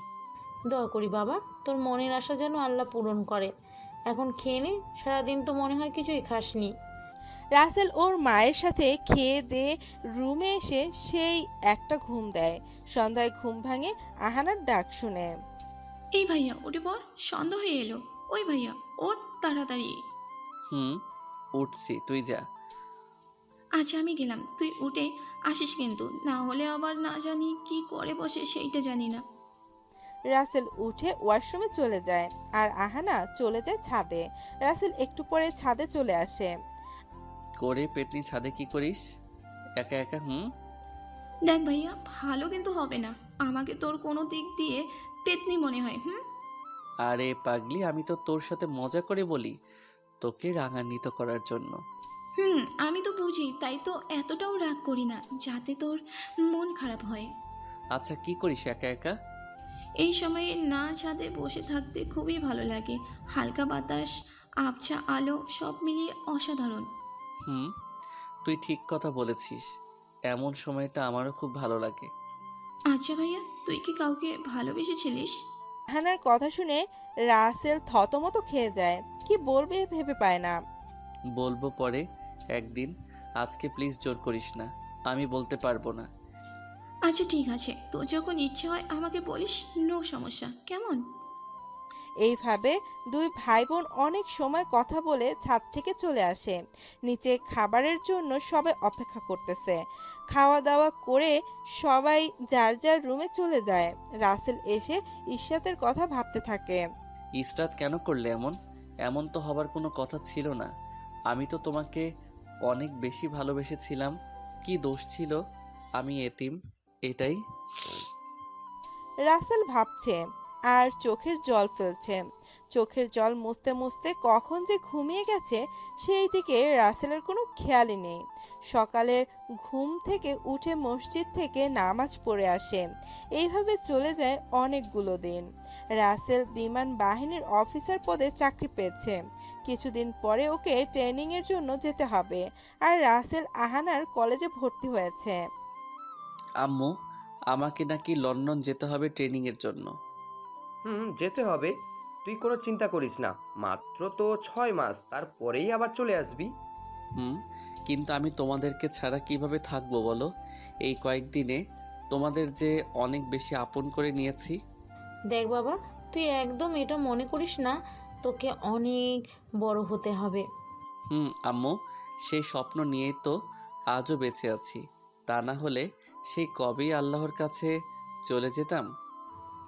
F: দোয়া করি বাবা, তোর মনের আশা যেন আল্লাহ পূরণ করে। এখন খেয়ে নে, সারাদিন তো মনে হয় কিছুই খাসনি।
C: রাসেল ওর মায়ের সাথে খেয়ে দিয়ে রুমে এসে সেই একটা ঘুম দেয়। সন্ধ্যায় ঘুম ভাঙে আহানার ডাক শুনে।
G: এই ভাইয়া উঠে পর, সন্ধ্যা হয়ে এলো। ওই ভাইয়া ওর তাড়াতাড়ি।
A: হুম, উঠছি, তুই যা।
G: আচ্ছা আমি গেলাম, তুই উঠে আসিস কিন্তু, না হলে আবার না জানি কি করে বসে সেইটা জানি না।
C: রাসেল উঠে ওয়াশরুমে চলে যায় আর আহানা চলে যায় ছাদে। রাসেল একটু পরে ছাদে চলে আসে।
A: করে পেতনি ছাদে কি করিস একা একা?
G: দেখ ভাইয়া, ভালো কিন্তু হবে না, আমাকে তোর কোনো দিক দিয়ে পেতনি মনে হয়।
A: আরে পাগলি, আমি তো তোর সাথে মজা করে বলি, তোকে রাগান্বিত করার জন্য।
G: আমি তো বুঝি, তাই তো এতটাও রাগ করি না যাতে তোর মন খারাপ হয়।
A: আচ্ছা, কি করিস একা একা?
G: এই সময়ে না ছাদে বসে থাকতে খুবই ভালো লাগে। হালকা বাতাস, আবছা আলো, সব মিলিয়ে অসাধারণ।
A: হুম, তুই ঠিক কথা বলেছিস, এমন সময়টা আমারও খুব ভালো লাগে।
G: আচ্ছা ভাইয়া, তুই কি কাউকে ভালোবেসেছিলিস?
C: আহানার কথা শুনে রাসেল থতমত খেয়ে যায়। কি বলবে ভেবে পায় না।
A: বলবো পরে একদিন, আজকে প্লিজ জোর করিস না, আমি বলতে পারবো না।
G: আচ্ছা ঠিক আছে, তোর যখন ইচ্ছে হয় আমাকে বলিস, নো সমস্যা, কেমন?
C: এইভাবে দুই ভাই বোন অনেক সময় কথা বলে ছাদ থেকে চলে আসে। নিচে খাবারের জন্য সবাই অপেক্ষা করতেছে। খাওয়া দাওয়া করে সবাই যার যার রুমে চলে যায়। রাসেল এসে ইশরাতের কথা ভাবতে থাকে।
A: ইসরাত কেন করলে এমন? এমন তো হবার কোনো কথা ছিল না। আমি তো তোমাকে অনেক বেশি ভালোবেসেছিলাম। কি দোষ ছিল? আমি এতিম, এটাই।
C: রাসেল ভাবছে আর চোখের জল ফেলছে। চোখের জল মুছতে মুছতে কখন যে ঘুমিয়ে গেছে সেই দিকে রাসেলের কোনো খেয়ালই নেই। সকালে ঘুম থেকে উঠে মসজিদ থেকে নামাজ পড়ে আসে। এইভাবে চলে যায় অনেকগুলো দিন। রাসেল বিমান বাহিনীর অফিসার পদে চাকরি পেয়েছে। কিছুদিন পরে ওকে ট্রেনিংয়ের জন্য যেতে হবে। আর রাসেল আহানার কলেজে ভর্তি হয়েছে।
A: আম্মু, আমাকে নাকি লন্ডন যেতে হবে ট্রেনিংয়ের জন্য।
H: যেতে হবে, তুই কোনো চিন্তা করিস না, মাত্র তো 6 মাস, তারপরেই আবার চলে আসবি।
A: কিন্তু আমি তোমাদেরকে ছাড়া কিভাবে থাকবো বলো? এই কয়েকদিনে তোমাদের যে অনেক বেশি আপন করে নিয়েছি।
F: দেখ বাবা, তুই একদম এটা মনে করিস না, তোকে অনেক বড় হতে হবে।
A: আম্মু, সেই স্বপ্ন নিয়েই তো আজও বেঁচে আছি। তা না হলে সেই কবেই আল্লাহর কাছে চলে যেতাম।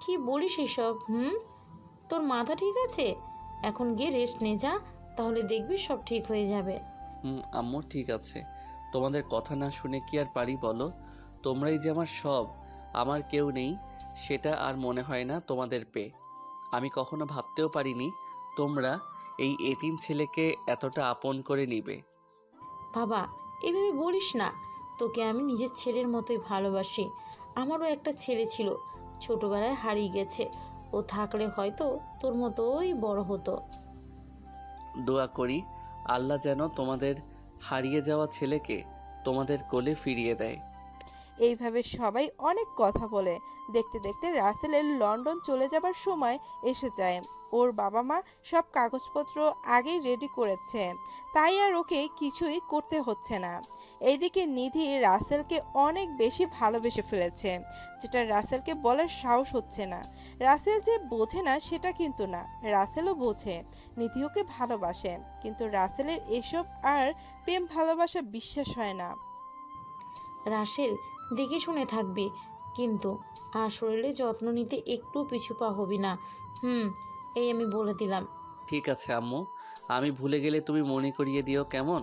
F: কি বলিস এসব? তোর মাথা ঠিক আছে? এখন গিয়ে রেস্ট নে যা, তাহলে দেখবি সব ঠিক হয়ে যাবে।
A: আম্মু ঠিক আছে, তোমাদের কথা না শুনে কি আর পারি বলো? তোমরাই যে আমার সব, আমার কেউ নেই সেটা আর মনে হয় না তোমাদের পেয়ে। আমি কখনো ভাবতেও পারিনি তোমরা এই এতিম ছেলেকে এতটা আপন করে নিবে।
F: বাবা, এভাবে বলিস না, তোকে আমি নিজের ছেলের মতোই ভালোবাসি। আমারও একটা ছেলে ছিল, ছোটবেলায় হারিয়ে গেছে। ও থাকলে হয়তো তোর মতোই বড় হতো।
A: দোয়া করি আল্লাহ যেন তোমাদের হারিয়ে যাওয়া ছেলেকে তোমাদের কোলে ফিরিয়ে দেয়।
C: এইভাবে সবাই অনেক কথা বলে। দেখতে দেখতে রাসেলের লন্ডন চলে যাবার সময় এসে যায়। ওর বাবা মা সব কাগজপত্র আগেই রেডি করেছে, তাই আর ওকে কিছুই করতে হচ্ছে না। এইদিকে নিধি রাসেলকে অনেক বেশি ভালোবেসে ফেলেছে, যেটা রাসেলকে বলার সাহস হচ্ছে না। রাসেল যে বোঝে না সেটা কিন্তু না, রাসেলও বোঝে। নিধি ওকে ভালোবাসে, কিন্তু রাসেলের এসব আর প্রেম ভালোবাসা বিশ্বাস হয় না।
F: রাসেল, দেখে শুনে থাকবি কিন্তু, আর শরীরে যত্ন নিতে একটু পিছু পা হবি না। এই আমি বলে দিলাম।
A: ঠিক আছে আম্মু, আমি ভুলে গেলে তুমি মনে করিয়ে দিও কেমন?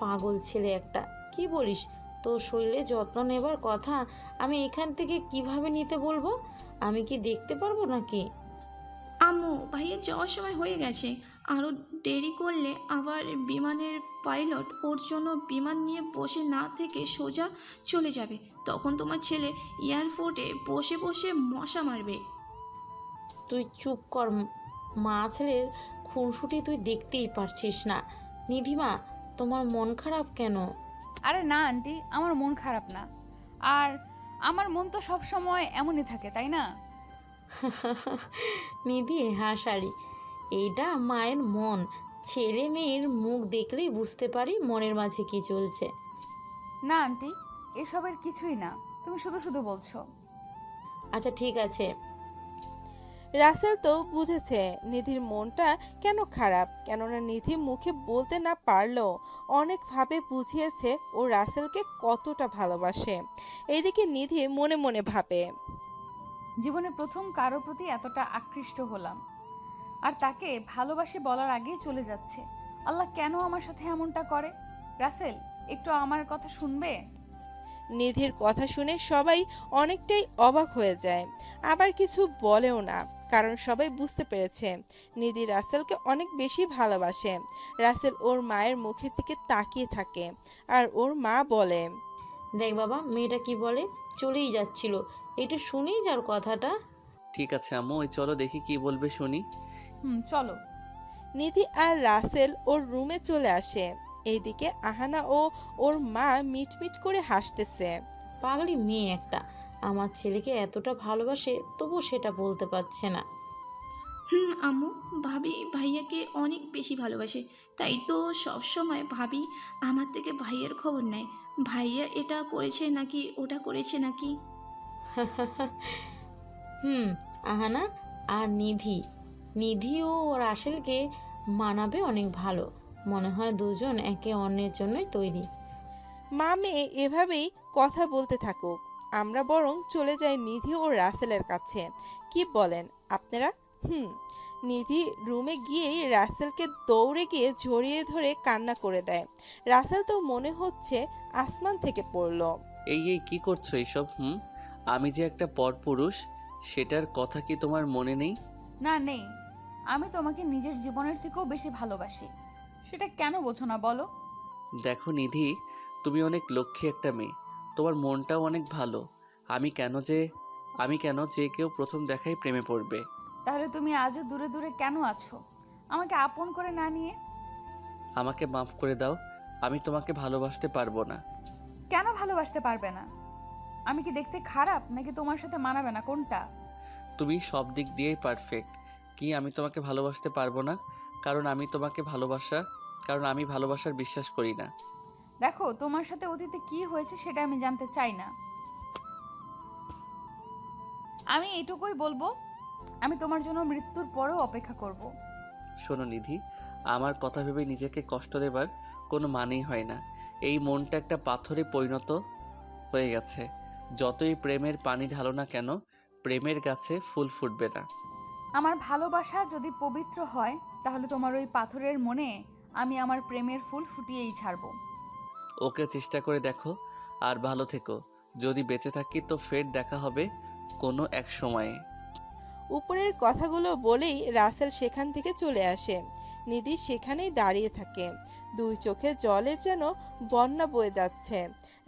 F: পাগল ছেলে একটা, কি বলিস? তোর শরীরে যত্ন নেবার কথা আমি এখান থেকে কিভাবে নিতে বলবো? আমি কি দেখতে পারবো নাকি?
G: আম্মু, ভাইয়া যাওয়ার সময় হয়ে গেছে, আরও দেরি করলে আবার বিমানের পাইলট ওর জন্য বিমান নিয়ে বসে না থেকে সোজা চলে যাবে। তখন তোমার ছেলে এয়ারপোর্টে বসে বসে মশা মারবে।
F: তুই চুপ কর। মা ছেলের খুনসুটি তুই দেখতেই পারছিস না। নিধিমা, তোমার মন খারাপ কেন?
I: আরে না আন্টি, আমার মন খারাপ না। আর আমার মন তো সব সময় এমনই থাকে, তাই না?
F: নিধি হাসালি, এইটা মায়ের মন, ছেলে মেয়ের মুখ দেখলেই বুঝতে পারি মনের মাঝে কি চলছে।
I: না আন্টি, এসবের কিছুই না, তুমি শুধু শুধু বলছো।
F: আচ্ছা ঠিক আছে।
C: রাসেল তো বুঝেছে নিধির মনটা কেন খারাপ, কেননা নিধি মুখে বলতে না পারলেও অনেকভাবে বুঝিয়েছে ও রাসেলকে কতটা ভালোবাসে। এইদিকে নিধি মনে মনে ভাবে,
I: জীবনে প্রথম কারো প্রতি এতটা আকৃষ্ট হলাম, আর তাকে ভালোবাসি বলার আগেই চলে যাচ্ছে। আল্লাহ কেন আমার সাথে এমনটা করে? রাসেল, একটু আমার কথা শুনবে?
C: নিধির কথা শুনে সবাই অনেকটাই অবাক হয়ে যায়, আবার কিছু বলেও না, কারণ সবাই বুঝতে পেরেছে নিধি রাসেলকে অনেক বেশি ভালোবাসে। রাসেল ওর মায়ের মুখের দিকে তাকিয়ে থাকে, আর ওর মা বলে,
F: দেখ বাবা, মেয়েটা কি বলে, চলেই যাচ্ছিল, একটু শুনেই যার কথাটা।
A: ঠিক আছে আম্মু, ওই চলো দেখি কি বলবে শুনি।
I: চলো।
C: নিধি আর রাসেল ওর রুমে চলে আসে। এইদিকে আহানা ও ওর মা মিটমিট করে হাসতেছে।
F: পাগলি মেয়ে একটা, আমার ছেলেকে এতটা ভালোবাসে তবু সেটা বলতে পারছে না।
G: আম্মু, ভাবি ভাইয়াকে অনেক বেশি ভালোবাসে, তাই তো সব সময় ভাবি আমার থেকে ভাইয়ের খবর নেয়। ভাইয়া এটা করেছে নাকি ওটা করেছে নাকি।
F: আহানা আর নিধি, নিধি ও রাসেলকে মানাবে অনেক ভালো, মনে হয় দুজন একে অন্যের জন্যই তৈরি।
C: মা মেয়ে এভাবেই কথা বলতে থাকুক, আমরা বরং চলে যাই নিধি ও রাসেলের কাছে। কি বলেন আপনারা? নিধি রুমে গিয়েই রাসেলকে দৌড়ে গিয়ে জড়িয়ে ধরে কান্না করে দেয়। রাসেল তো মনে হচ্ছে আসমান থেকে পড়লো।
A: এই এই কি করছো এইসব? আমি যে একটা পরপুরুষ, সেটার কথা কি তোমার মনে নেই?
I: না, নেই। আমি তোমাকে নিজের জীবনের থেকেও বেশি ভালোবাসি, সেটা কেন বোঝো না বলো?
A: দেখো নিধি, তুমি অনেক লক্ষ্মী একটা মেয়ে, তোমার মনটাও অনেক ভালো। আমি কেন যে কেউ প্রথম দেখাই প্রেমে পড়বে?
I: তাহলে তুমি আজও দূরে দূরে কেন আছো, আমাকে আপন করে না নিয়ে?
A: আমাকে মাফ করে দাও, আমি তোমাকে ভালোবাসতে পারবো না।
I: কেন ভালোবাসতে পারবে না? আমি কি দেখতে খারাপ নাকি তোমার সাথে মানাবে না, কোনটা?
A: তুমি সব দিক দিয়েই পারফেক্ট। কি আমি তোমাকে ভালোবাসতে পারবো না? কারণ আমি ভালোবাসার বিশ্বাস করি না।
I: দেখো, তোমার সাথে অতীতে কি হয়েছে সেটা আমি জানতে চাই না। আমি এটুকুই বলবো, আমি তোমার জন্য মৃত্যুর পরেও অপেক্ষা করব।
A: শোনো নিধি, আমার কথা ভেবে নিজেকে কষ্ট দেবার কোনো মানেই হয় না। এই মনটা একটা পাথরে পরিণত হয়ে গেছে। যতই প্রেমের পানি ঢালো না কেন, প্রেমের গাছে ফুল ফুটবে না।
I: আমার ভালোবাসা যদি পবিত্র হয়, তাহলে তোমার ওই পাথরের মনে আমি আমার প্রেমের ফুল ফুটিয়েই ছাড়বো।
A: ওকে, চেষ্টা করে দেখো। আর ভালো থেকো। যদি বেঁচে থাকি তো ফের দেখা হবে কোনো এক সময়ে।
C: উপরের কথাগুলো বলেই রাসেল সেখান থেকে চলে আসে। নিধি সেখানেই দাঁড়িয়ে থাকে, দুই চোখে জলের যেন বন্যা বয়ে যাচ্ছে।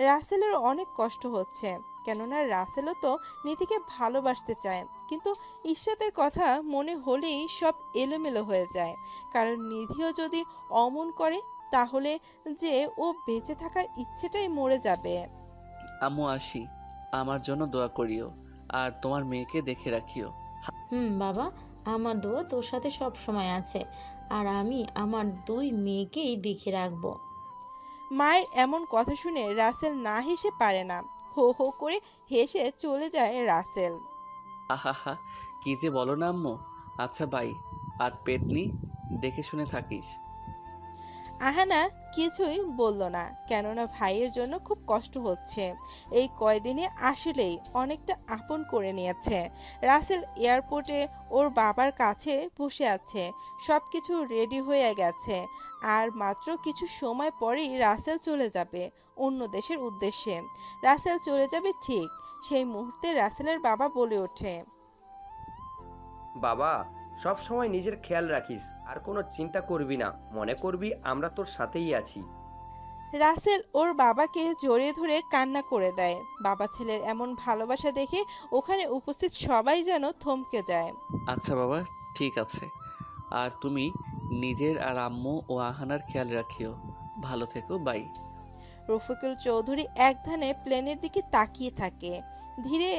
C: রাসেলের অনেক কষ্ট হচ্ছে, কেননা রাসেলও তো নিধিকে ভালোবাসতে চায়, কিন্তু ইশরাতের কথা মনে হলেই সব এলোমেলো হয়ে যায়। কারণ নিধিও যদি অমন করে, তাহলে যে ও বেঁচে থাকার ইচ্ছেটাই মরে যাবে।
A: আম্মু আসি, আমার জন্য দোয়া করিও, আর তোমার মেয়েকে দেখে রাখিও।
F: বাবা, আমার দোয়া তোর সাথে সব সময় আছে, আর আমি আমার দুই মেয়েকেই দেখে রাখবো।
C: মায়ের এমন কথা শুনে রাসেল না হেসে পারে না, হো হো করে হেসে চলে যায় রাসেল।
A: আহা, কি যে বলো না আম্মু। আচ্ছা বাই। আর পেতনি, দেখে শুনে থাকিস।
C: আহানা কিছুই বলল না, কেননা ভাইয়ের জন্য খুব কষ্ট হচ্ছে। এই কয়দিনে আসলেই অনেকটা আপন করে নিয়েছে। রাসেল এয়ারপোর্টে ওর বাবার কাছে বসে আছে, সব কিছু রেডি হয়ে গেছে। আর মাত্র কিছু সময় পরেই রাসেল চলে যাবে অন্য দেশের উদ্দেশ্যে। রাসেল চলে যাবে ঠিক সেই মুহূর্তে রাসেলের বাবা বলে ওঠে,
H: বাবা, সব সময় নিজের খেয়াল রাখিস, আর কোনো চিন্তা করবি না, মনে করবি আমরা তোর সাথেই আছি।
C: রাসেল ওর বাবাকে জড়িয়ে ধরে কান্না করে দেয়। বাবা ছেলের এমন ভালোবাসা দেখে ওখানে উপস্থিত সবাই যেন থমকে যায়।
A: আচ্ছা বাবা, ঠিক আছে। আর তুমি নিজের আর আম্মু ও আহানার খেয়াল রাখিও। ভালো থেকো, বাই।
C: রফিকুল চৌধুরী একধানে প্লেনের দিকে তাকিয়ে থাকে। ধীরে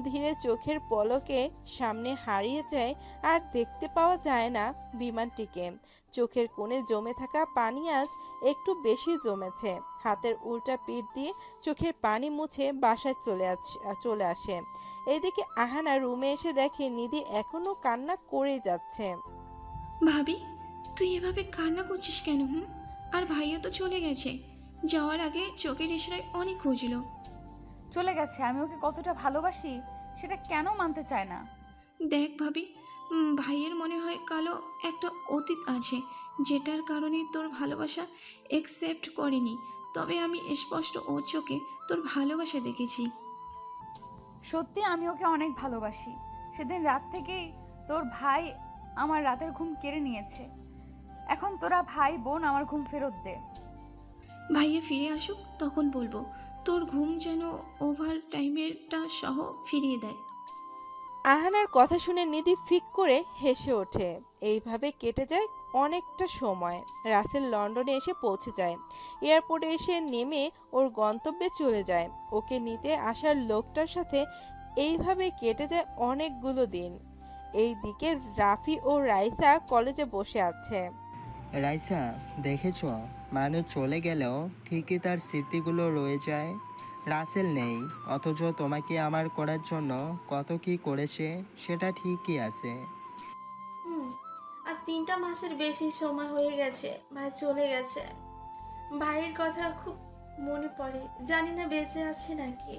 C: ধীরে চোখের পলকে সামনে হারিয়ে যায় আর দেখতে পাওয়া যায় না বিমানটিকে। চোখের কোণে জমে থাকা পানি আজ একটু বেশি জমেছে। হাতের উল্টা পিঠ দিয়ে চোখের পানি মুছে বাসায় চলে আসে। এদিকে আহানা রুমে এসে দেখে নিধি এখনো কান্না করেই যাচ্ছে।
G: ভাবি, তুই এভাবে কান্না করছিস কেন? আর ভাইয়া তো চলে গেছে। যাওয়ার আগে চোখের ইশারায় অনেক খুঁজলো।
I: চলে গেছে, আমি ওকে কতটা ভালোবাসি সেটা কেন মানতে চায় না?
G: দেখ ভাবি, ভাইয়ের মনে হয় কালো একটা অতীত আছে, যেটার কারণে তোর ভালোবাসা একসেপ্ট করেনি। তবে আমি স্পষ্ট ওর চোখে তোর ভালোবাসা দেখেছি।
I: সত্যি আমি ওকে অনেক ভালোবাসি। সেদিন রাত থেকেই তোর ভাই আমার রাতের ঘুম কেড়ে নিয়েছে। এখন তোরা ভাই বোন আমার ঘুম ফেরত দে।
G: ভাইয়া ফিরে আসুক, তখন বলবো তোর ঘুম যেন ওভার টাইমেরটা সহ ফিরিয়ে দেয়।
C: আহানার কথা শুনে নিধি ফিক করে হেসে ওঠে। এইভাবে কেটে যায় অনেকটা সময়। রাসেল লন্ডনে এসে পৌঁছে যায়। এয়ারপোর্টে এসে নেমে ওর গন্তব্যে চলে যায়। ওকে নিতে আসার লোকটার সাথে এইভাবে কেটে যায় অনেকগুলো দিন। এই দিকে রাফি ও রাইসা কলেজে বসে আছে।
E: রাইসা, দেখেছ, মানুষ চলে গেলেও ঠিকই তার স্মৃতিগুলো রয়ে যায়। রাসেল নেই, অথচ তোমাকে আমার করার জন্য কত কি করেছে সেটা ঠিকই আছে।
B: আজ 3টা মাসের বেশি সময় হয়ে গেছে ভাই চলে গেছে। ভাইয়ের কথা খুব মনে পড়ে, জানি না বেঁচে আছে নাকি।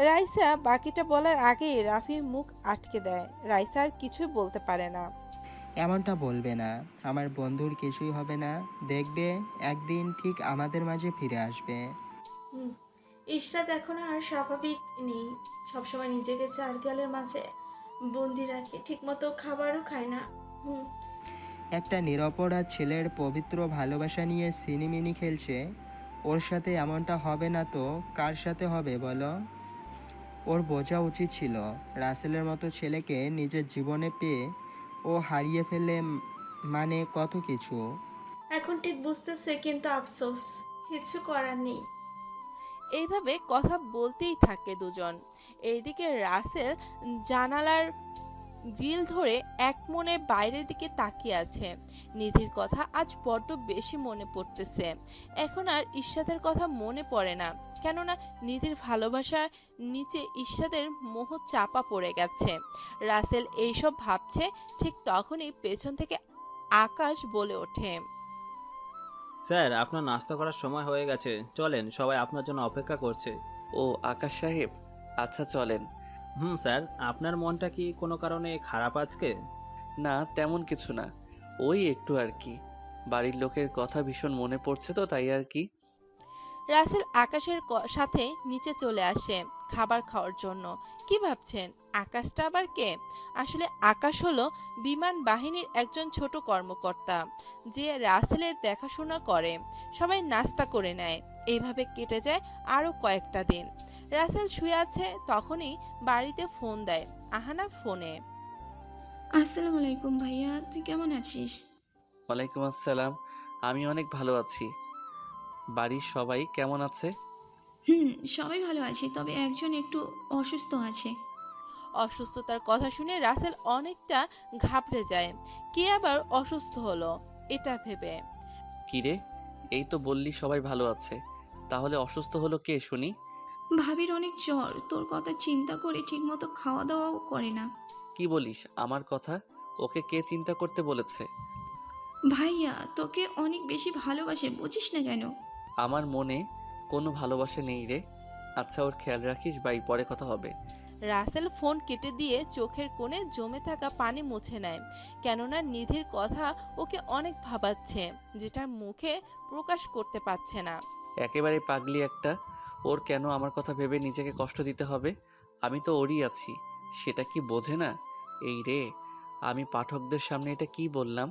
C: রাইসা বাকিটা বলার আগেই রাফি মুখ আটকে দেয়। রাইসা আর কিছুই বলতে পারে না।
E: এমনটা বলবে না, আমার বন্ধুর কিছুই হবে না, দেখবে একদিন ঠিক আমাদের মাঝে ফিরে আসবে।
B: হুম ইশরাত এখন আর স্বাভাবিক নেই। সবসময় নিজেকে চার দেয়ালের মাঝে বন্দি রাখে, ঠিকমতো খাবারও খায় না। হুম
E: একটা নিরপরাধ ছেলের পবিত্র ভালোবাসা নিয়ে সিনিমিনি খেলছে। ওর সাথে এমনটা হবে না তো কার সাথে হবে বলো? ওর বোঝা উচিত ছিল রাসেলের মতো ছেলেকে নিজের জীবনে পেয়ে ও হারিয়ে ফেলে মানে কত কিছু।
B: এখন ঠিক বুঝতেছে, কিন্তু আফসোস, কিছু করার নেই।
C: এইভাবে কথা বলতেই থাকে দুজন। এইদিকে রাসেল জানালার গ্রিল ধরে এক মনে বাইরের দিকে তাকিয়ে আছে। নিধির কথা আজ বড্ড বেশি মনে পড়তেছে। এখন আর ইশরাতের কথা মনে পড়ে না, কেননা নিধির ভালোবাসার নিচে ইশরাতের মোহ চাপা পড়ে গেছে। রাসেল এইসব ভাবছে, ঠিক তখনই পেছন থেকে আকাশ বলে ওঠে,
J: স্যার, আপনার নাস্তা করার সময় হয়ে গেছে, চলেন, সবাই আপনার জন্য অপেক্ষা করছে।
A: ও আকাশ সাহেব, আচ্ছা চলেন।
J: স্যার, আপনার মনটা কি কোনো কারণে খারাপ আজকে?
A: না তেমন কিছু না, ওই একটু আর কি। বাড়ির লোকের কথা ভীষণ মনে পড়ছে তো তাই আর কি।
C: রাসেল আকাশের সাথে নিচে চলে আসে খাবার খাওয়ার জন্য। কি ভাবছেন, আকাশটা আবার কে? আসলে আকাশ হলো বিমান বাহিনীর একজন ছোট কর্মকর্তা, যে রাসেলের দেখাশোনা করে। সবাই নাস্তা করে নেয়। এইভাবে কেটে যায় আরও কয়েকটা দিন। রাসেল শুয়ে আছে, তখনই বাড়িতে ফোন দেয় আহানা ফোনে।
G: আসসালামু আলাইকুম ভাইয়া, তুই কেমন আছিস?
A: ওয়ালাইকুম আসসালাম, আমি অনেক ভালো আছি। বাড়ির সবাই কেমন আছে?
G: সবাই ভালো আছে, তবে একজন একটু অসুস্থ আছে।
C: অসুস্থতার কথা শুনে রাসেল অনেকটা ঘাবড়ে যায়। কে আবার অসুস্থ হলো এটা ভেবে।
A: কিরে, এই তো বললি সবাই ভালো আছে, তাহলে অসুস্থ হলো কে শুনি?
G: ভাবির অনেক জ্বর, তোর কথা চিন্তা করে ঠিকমতো খাওয়া দাওয়াও করে না।
A: কি বলিস আমার কথা? ওকে কে চিন্তা করতে বলেছে?
G: ভাইয়া তোকে অনেক বেশি ভালোবাসে, বুঝিস না কেন?
A: আমার মনে কোনো ভালোবাসা নেই রে। আচ্ছা, ওর খেয়াল রাখিস, বাই, পরে কথা হবে।
C: রাসেল ফোন কেটে দিয়ে চোখের কোণে জমে থাকা পানি মুছে নেয়, কেননা নিধির কথা ওকে অনেক ভাবাচ্ছে, যেটা মুখে প্রকাশ করতে পারছে না।
A: একেবারে পাগলি একটা। ওর কেন আমার কথা ভেবে নিজেকে কষ্ট দিতে হবে? আমি তো ওরই আছি, সেটা কি বোঝে না? এই রে, আমি পাঠকদের সামনে এটা কি বললাম?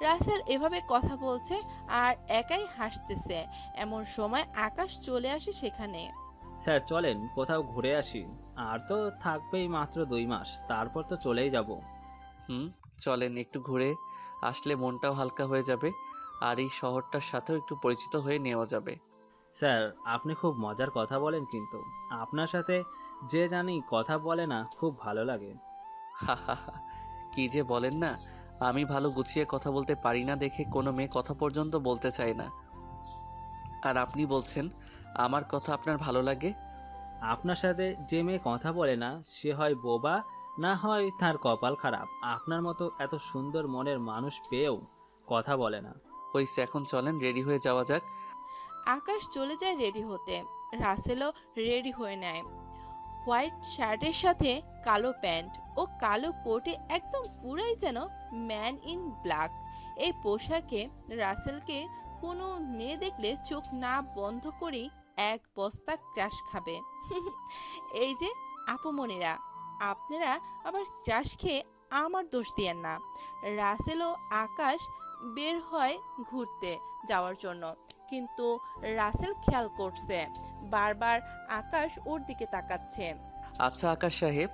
C: রাসেল এভাবে কথা বলছে আর একাই হাসতেছে। এমন সময় আকাশ চলে আসে সেখানে।
J: স্যার চলেন, কোথাও ঘুরে আসি। আর তো থাকবেই মাত্র 2 মাস, তারপর তো চলেই যাব।
A: চলেন, একটু ঘুরে আসলে মনটাও হালকা হয়ে যাবে, আর এই শহরটার সাথেও একটু পরিচিত হয়ে নেওয়া যাবে।
J: স্যার, আপনি খুব মজার কথা বলেন, কিন্তু আপনার সাথে যে জানি কথা বলে না, খুব ভালো লাগে।
A: হাহাহা, কি যে বলেন না, আমি ভালো গুছিয়ে কথা বলতে পারি না দেখে কোনো মেয়ে কথা পর্যন্ত বলতে চায় না। আর আপনি বলছেন আমার কথা আপনার ভালো লাগে?
J: আপনার সাথে যে মেয়ে কথা বলে না, সে হয় বোবা, না হয় তার কপাল খারাপ। আপনার মতো এত সুন্দর মনের মানুষ পেয়েও কথা বলে না।
A: হইছে, এখন চলেন রেডি হয়ে যাওয়া যাক।
C: আকাশ চলে যায় রেডি হতে। রাসেলও রেডি হয়ে নেয়। হোয়াইট শার্টের সাথে কালো প্যান্ট ও কালো কোটে একদম পুরাই যেন ম্যান ইন ব্ল্যাক। এই পোশাকে রাসেলকে কোনো মেয়ে দেখলে চোখ না বন্ধ করেই এক বস্তা ক্রাশ খাবে। এই যে আপুমনিরা, আপনারা আবার ক্রাশ খেয়ে আমার দোষ দিয়েন না। রাসেল ও আকাশ বের হয় ঘুরতে যাওয়ার জন্য, কিন্তু রাসেল খেয়াল করছে বারবার আকাশ ওর দিকে তাকাচ্ছে।
A: আচ্ছা আকাশ সাহেব,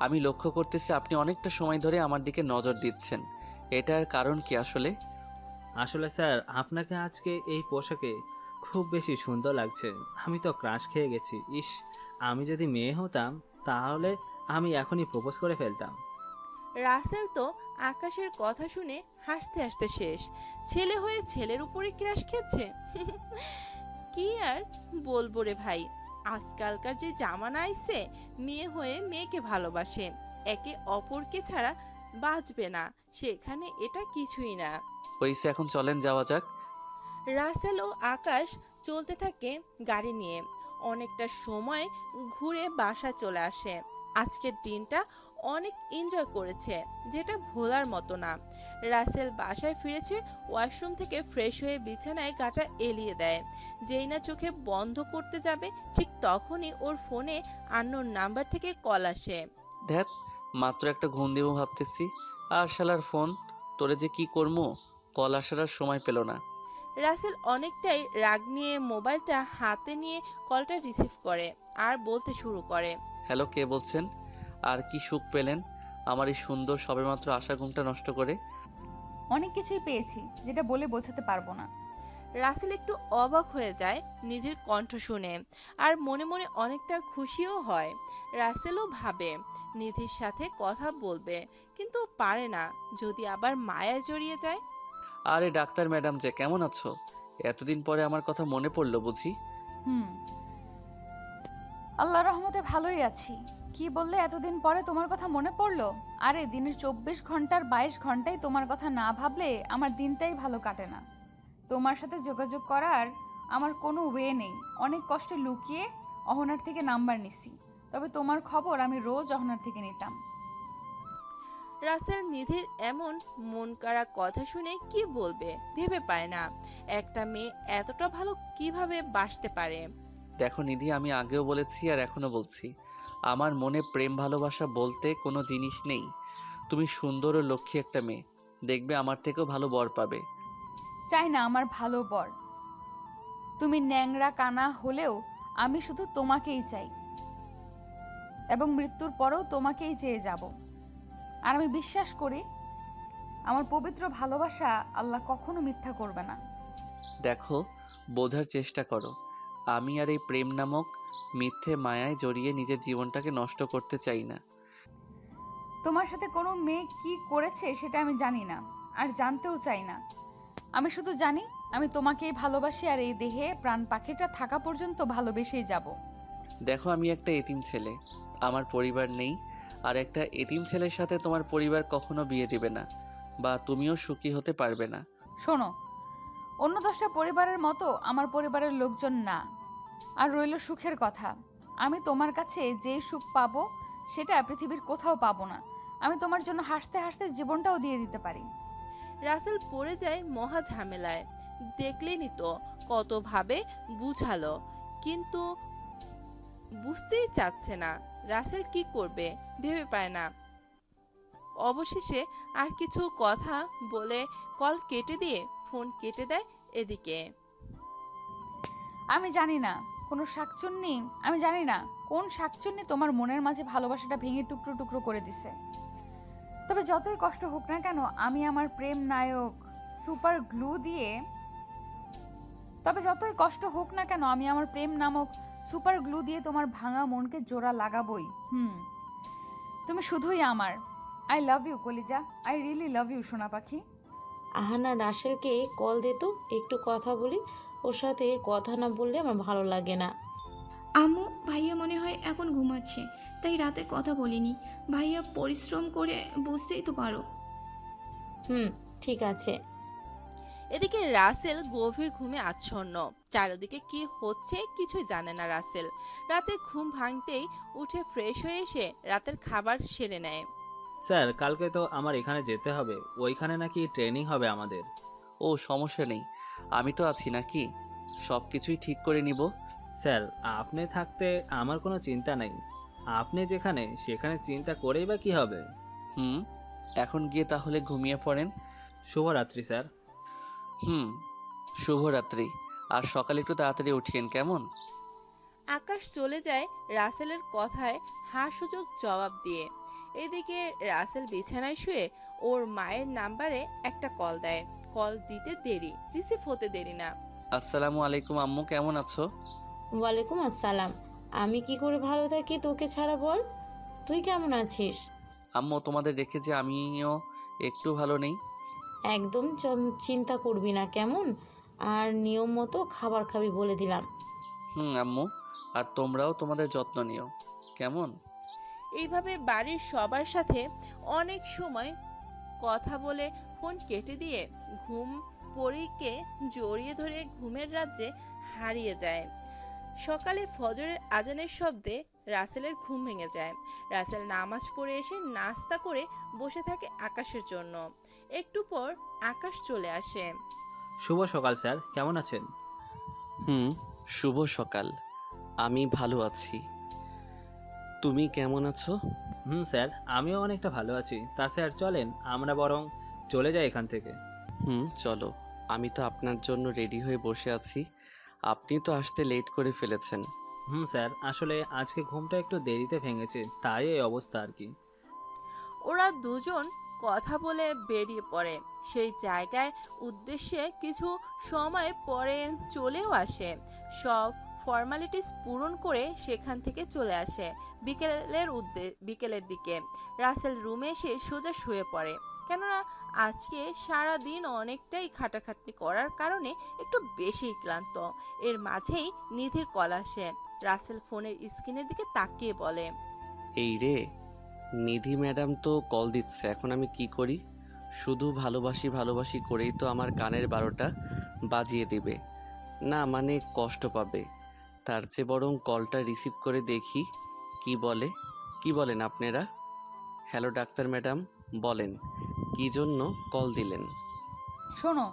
A: আমি লক্ষ্য করতেছি আপনি অনেকটা সময় ধরে আমার দিকে নজর দিচ্ছেন। এটার কারণ কি আসলে?
J: আসলে স্যার, আপনাকে আজকে এই পোশাকে খুব বেশি সুন্দর লাগছে। আমি তো ক্রাশ খেয়ে গেছি। ইস, আমি যদি মেয়ে হতাম তাহলে আমি এখনই প্রপোজ করে ফেলতাম।
C: রাসেল তো আকাশের কথা শুনে হাসতে হাসতে শেষ। ছেলে হয়ে ছেলের উপরে ক্রাশ খেয়েছে। কি আর বলবো রে ভাই, আজকালকার যে জামানা আইছে, মেয়ে হয়ে মেয়েকে ভালোবাসে, একে অপরকে ছাড়া বাঁচবে না, সেখানে এটা কিছুই না।
A: হইছে, এখন চলেন যাওয়া যাক।
C: রাসেল ও আকাশ চলতে থাকে গাড়ি নিয়ে। অনেকটা সময় ঘুরে বাসা চলে আসে। আজকের দিনটা অনেক এনজয় করেছে, যেটা ভোলার মতো না। রাসেল বাসায় ফিরেছে, ওয়াশরুম থেকে ফ্রেশ হয়ে বিছানায় গাটা এলিয়ে দেয়। যেই না চোখে বন্ধ করতে যাবে, ঠিক তখনই ওর ফোনে আননোন নাম্বার থেকে কল আসে।
A: ধ্যাত, মাত্র একটা ঘুম দিব ভাবতেছি, আর শালার ফোন। তোরে যে কি করবো, কল আসার আর সময় পেল না।
C: রাসেল অনেকটাই রাগ নিয়ে মোবাইলটা হাতে নিয়ে কলটা রিসিভ করে আর বলতে শুরু করে।
A: হ্যালো, কে বলছেন? আর কি সুখ পেলেন আমার এই সুন্দর সবেমাত্র আশা ঘুমটা নষ্ট করে?
I: অনেক কিছুই পেয়েছি, যেটা বলে বোঝাতে পারবো না।
C: রাসেল একটু অবাক হয়ে যায় নিজের কণ্ঠ শুনে, আর মনে মনে অনেকটা খুশিও হয়। রাসেলও ভাবে নিধির সাথে কথা বলবে, কিন্তু পারে না, যদি আবার মায়া জড়িয়ে যায়।
A: আরে ডাক্তার ম্যাডাম যে, কেমন আছো? এতদিন পরে আমার কথা মনে পড়লো বুঝি?
I: হুম, আল্লাহর রহমতে ভালোই আছি। কি বললে এতদিন পরে তোমার কথা মনে পড়লো? আরে দিনের 24 ঘন্টার 22 ঘন্টাই তোমার কথা না ভাবলে আমার দিনটাই ভালো কাটে না। তোমার সাথে যোগাযোগ করার আমার কোনো ওয়ে নেই। অনেক কষ্টে লুকিয়ে অহনার থেকে নাম্বার নিছি, তবে তোমার খবর আমি রোজ অহনার থেকে নিতাম।
C: রাসেল নিধির এমন মন কাড়া কথা শুনে কি বলবে ভেবে পায় না। একটা মেয়ে এতটা ভালো কিভাবে বাসতে পারে।
A: দেখো নিধি, আমি আগেও বলেছি আর এখনো বলছি, আমার মনে প্রেম ভালোবাসা বলতে কোনো জিনিস নেই। তুমি সুন্দর ও লক্ষ্মী একটা মেয়ে, দেখবে আমার থেকেও ভালো বর পাবে।
I: চাই না আমার ভালো বর। তুমি ন্যাংরা কানা হলেও আমি শুধু তোমাকেই চাই, এবং মৃত্যুর পরেও তোমাকেই চেয়ে যাব। আর আমি বিশ্বাস করি আমার পবিত্র ভালোবাসা আল্লাহ কখনো মিথ্যা করবে না।
A: দেখো, বোঝার চেষ্টা করো, আমি আর এই প্রেম নামক মিথ্যে মায়ায় জড়িয়ে নিজের জীবনটাকে নষ্ট করতে চাই না।
I: তোমার সাথে কোনো মেয়ে কি করেছে সেটা আমি জানি না, আর জানতেও চাই না। আমি শুধু জানি আমি তোমাকেই ভালোবাসি, আর এই দেহে প্রাণ পাখিটা থাকা পর্যন্ত ভালোবেসেই যাব।
A: দেখো, আমি একটা এতিম ছেলে, আমার পরিবার নেই, আর একটা এতিম ছেলের সাথে তোমার পরিবার কখনো বিয়ে দিবে না, বা তুমিও সুখী হতে পারবে না।
I: শোনো, অন্য 10টা পরিবারের মতো আমার পরিবারের লোকজন না। আর রইল সুখের কথা, আমি তোমার কাছে যে সুখ পাবো সেটা পৃথিবীর কোথাও পাবো না। আমি তোমার জন্য হাসতে হাসতে জীবনটাও দিয়ে দিতে পারি।
C: রাসেল পড়ে যায় মহা ঝামেলায়। দেখলেনি তো কতভাবে বুঝালো, কিন্তু বুঝতেই চাচ্ছে না রাসেল কি করবে, ভেবে পায় না। অবশেষে আর কিছু কথা বলে কল কেটে দিয়ে ফোন কেটে দেয়। এদিকে
I: আমি জানি না আমি জানি না কোন শাকচুন্নি তোমার মনের মাঝে ভালোবাসাটা ভেঙে টুকরো টুকরো করে দিছে। তবে যতই কষ্ট হোক না কেন, আমি আমার প্রেম নায়ক সুপার গ্লু দিয়ে তবে যতই কষ্ট হোক না কেন আমি আমার প্রেম নামক সুপার গ্লু দিয়ে তোমার ভাঙা মনকে জোড়া লাগাবই। তুমি শুধুই আমার। আই লাভ ইউ কলিজা, আই রিয়েলি লাভ ইউ সোনা পাখি।
F: আহানা রাসেলকে কল দে তো, একটু কথা বলি। ওর সাথে কথা না বললে আমার ভালো লাগে না।
G: আম্মু, ভাইয়া মনে হয় এখন ঘুমাচ্ছে, তাই রাতে কথা বলিনি। ভাইয়া পরিশ্রম করে, বুঝতেই তো পারো।
F: ঠিক আছে।
C: এদিকে রাসেল গভীর ঘুমে আচ্ছন্ন। চারিদিকে কি হচ্ছে কিছুই জানে না রাসেল। রাতে ঘুম ভাঙতেই উঠে ফ্রেশ হয়ে এসে রাতের খাবার সেরে নেয়।
J: স্যার কালকে তো আমার এখানে যেতে হবে, ওইখানে নাকি ট্রেনিং হবে আমাদের।
A: ও সমস্যা নেই, আমি তো আছি নাকি, সব কিছুই ঠিক করে নিব।
J: স্যার আপনি থাকতে আমার কোনো চিন্তা নেই, আপনি যেখানে সেখানে চিন্তা করেই বা কী হবে।
A: এখন গিয়ে তাহলে ঘুমিয়ে পড়েন।
J: শুভরাত্রি স্যার।
A: শুভরাত্রি। আর সকালে একটু তাড়াতাড়ি উঠিয়েন কেমন।
C: আকাশ চলে যায় রাসেলের কথায় হাস্যযোগ জবাব দিয়ে। এদিকে রাসেল বিছানায় শুয়ে ওর মায়ের নাম্বারে একটা কল দেয়। কল দিতে দেরি, রিসিভ হতে দেরি না।
A: আসসালামু আলাইকুম আম্মু, কেমন আছো?
F: ওয়ালাইকুম আসসালাম। আমি কি করে ভালো থাকি তোকে ছাড়া, বল। তুই কেমন আছিস?
A: আম্মু তোমাদের রেখে যে আমিও একটু ভালো নেই।
F: একদম চিন্তা করবি না কেমন? আর নিয়ম মতো খাবার খাবি বলে দিলাম।
A: আম্মু, আর তোমরাও তোমাদের যত্ন নিও কেমন।
C: এইভাবে বাড়ির সবার সাথে অনেক সময় কথা বলে ফোন কেটে দিয়ে ঘুম পরীকে জড়িয়ে ধরে ঘুমের রাজ্যে হারিয়ে যায়। সকালে ফজরের আজানের শব্দে রাসেলের ঘুম ভেঙে যায়। রাসেল নামাজ পড়ে এসে নাস্তা করে বসে থাকে আকাশের জন্য। একটু পর আকাশ চলে আসে।
J: শুভ সকাল স্যার, কেমন আছেন?
A: শুভ সকাল। আমি ভালো আছি, তুমি কেমন আছো?
J: স্যার আমিও অনেকটা ভালো আছি। তা স্যার চলেন আমরা বরং চলে যাই এখান থেকে।
A: চলো, আমি তো আপনার জন্য রেডি হয়ে বসে আছি, আপনি তো আসতে লেট করে ফেলেছেন।
J: স্যার আসলে আজকে ঘুমটা একটু দেরিতে ভেঙেছে, তাই এই অবস্থা আর কি।
C: ওরা দুজন কথা বলে বেরিয়ে পড়ে। সেই জায়গায় উদ্দেশ্যে কিছু সময় পরে চলেও আসে। সব ফর্মালিটিস পূরণ করে সেখান থেকে চলে আসে। বিকেলের দিকে রাসেল রুমে এসে সোজা শুয়ে পড়ে, কেননা আজকে সারা দিন অনেকটাই খাটাখাটনি করার কারণে একটু বেশি ক্লান্ত। এর মাঝেই নিধির কল আসে। রাসেল ফোনের স্ক্রিনের দিকে তাকিয়ে বলে,
A: এই রে, নিধি ম্যাডাম তো কল দিচ্ছে, এখন আমি কি করি? শুধু ভালোবাসি ভালোবাসি করেই তো আমার কানের 12টা বাজিয়ে দিবে না, মানে কষ্ট পাবে। তার চেয়ে বরং কলটা রিসিভ করে দেখি কি বলেন আপনারা। হ্যালো ডাক্তার ম্যাডাম, বলেন কি জন্য কল দিলেন?
I: শোনো,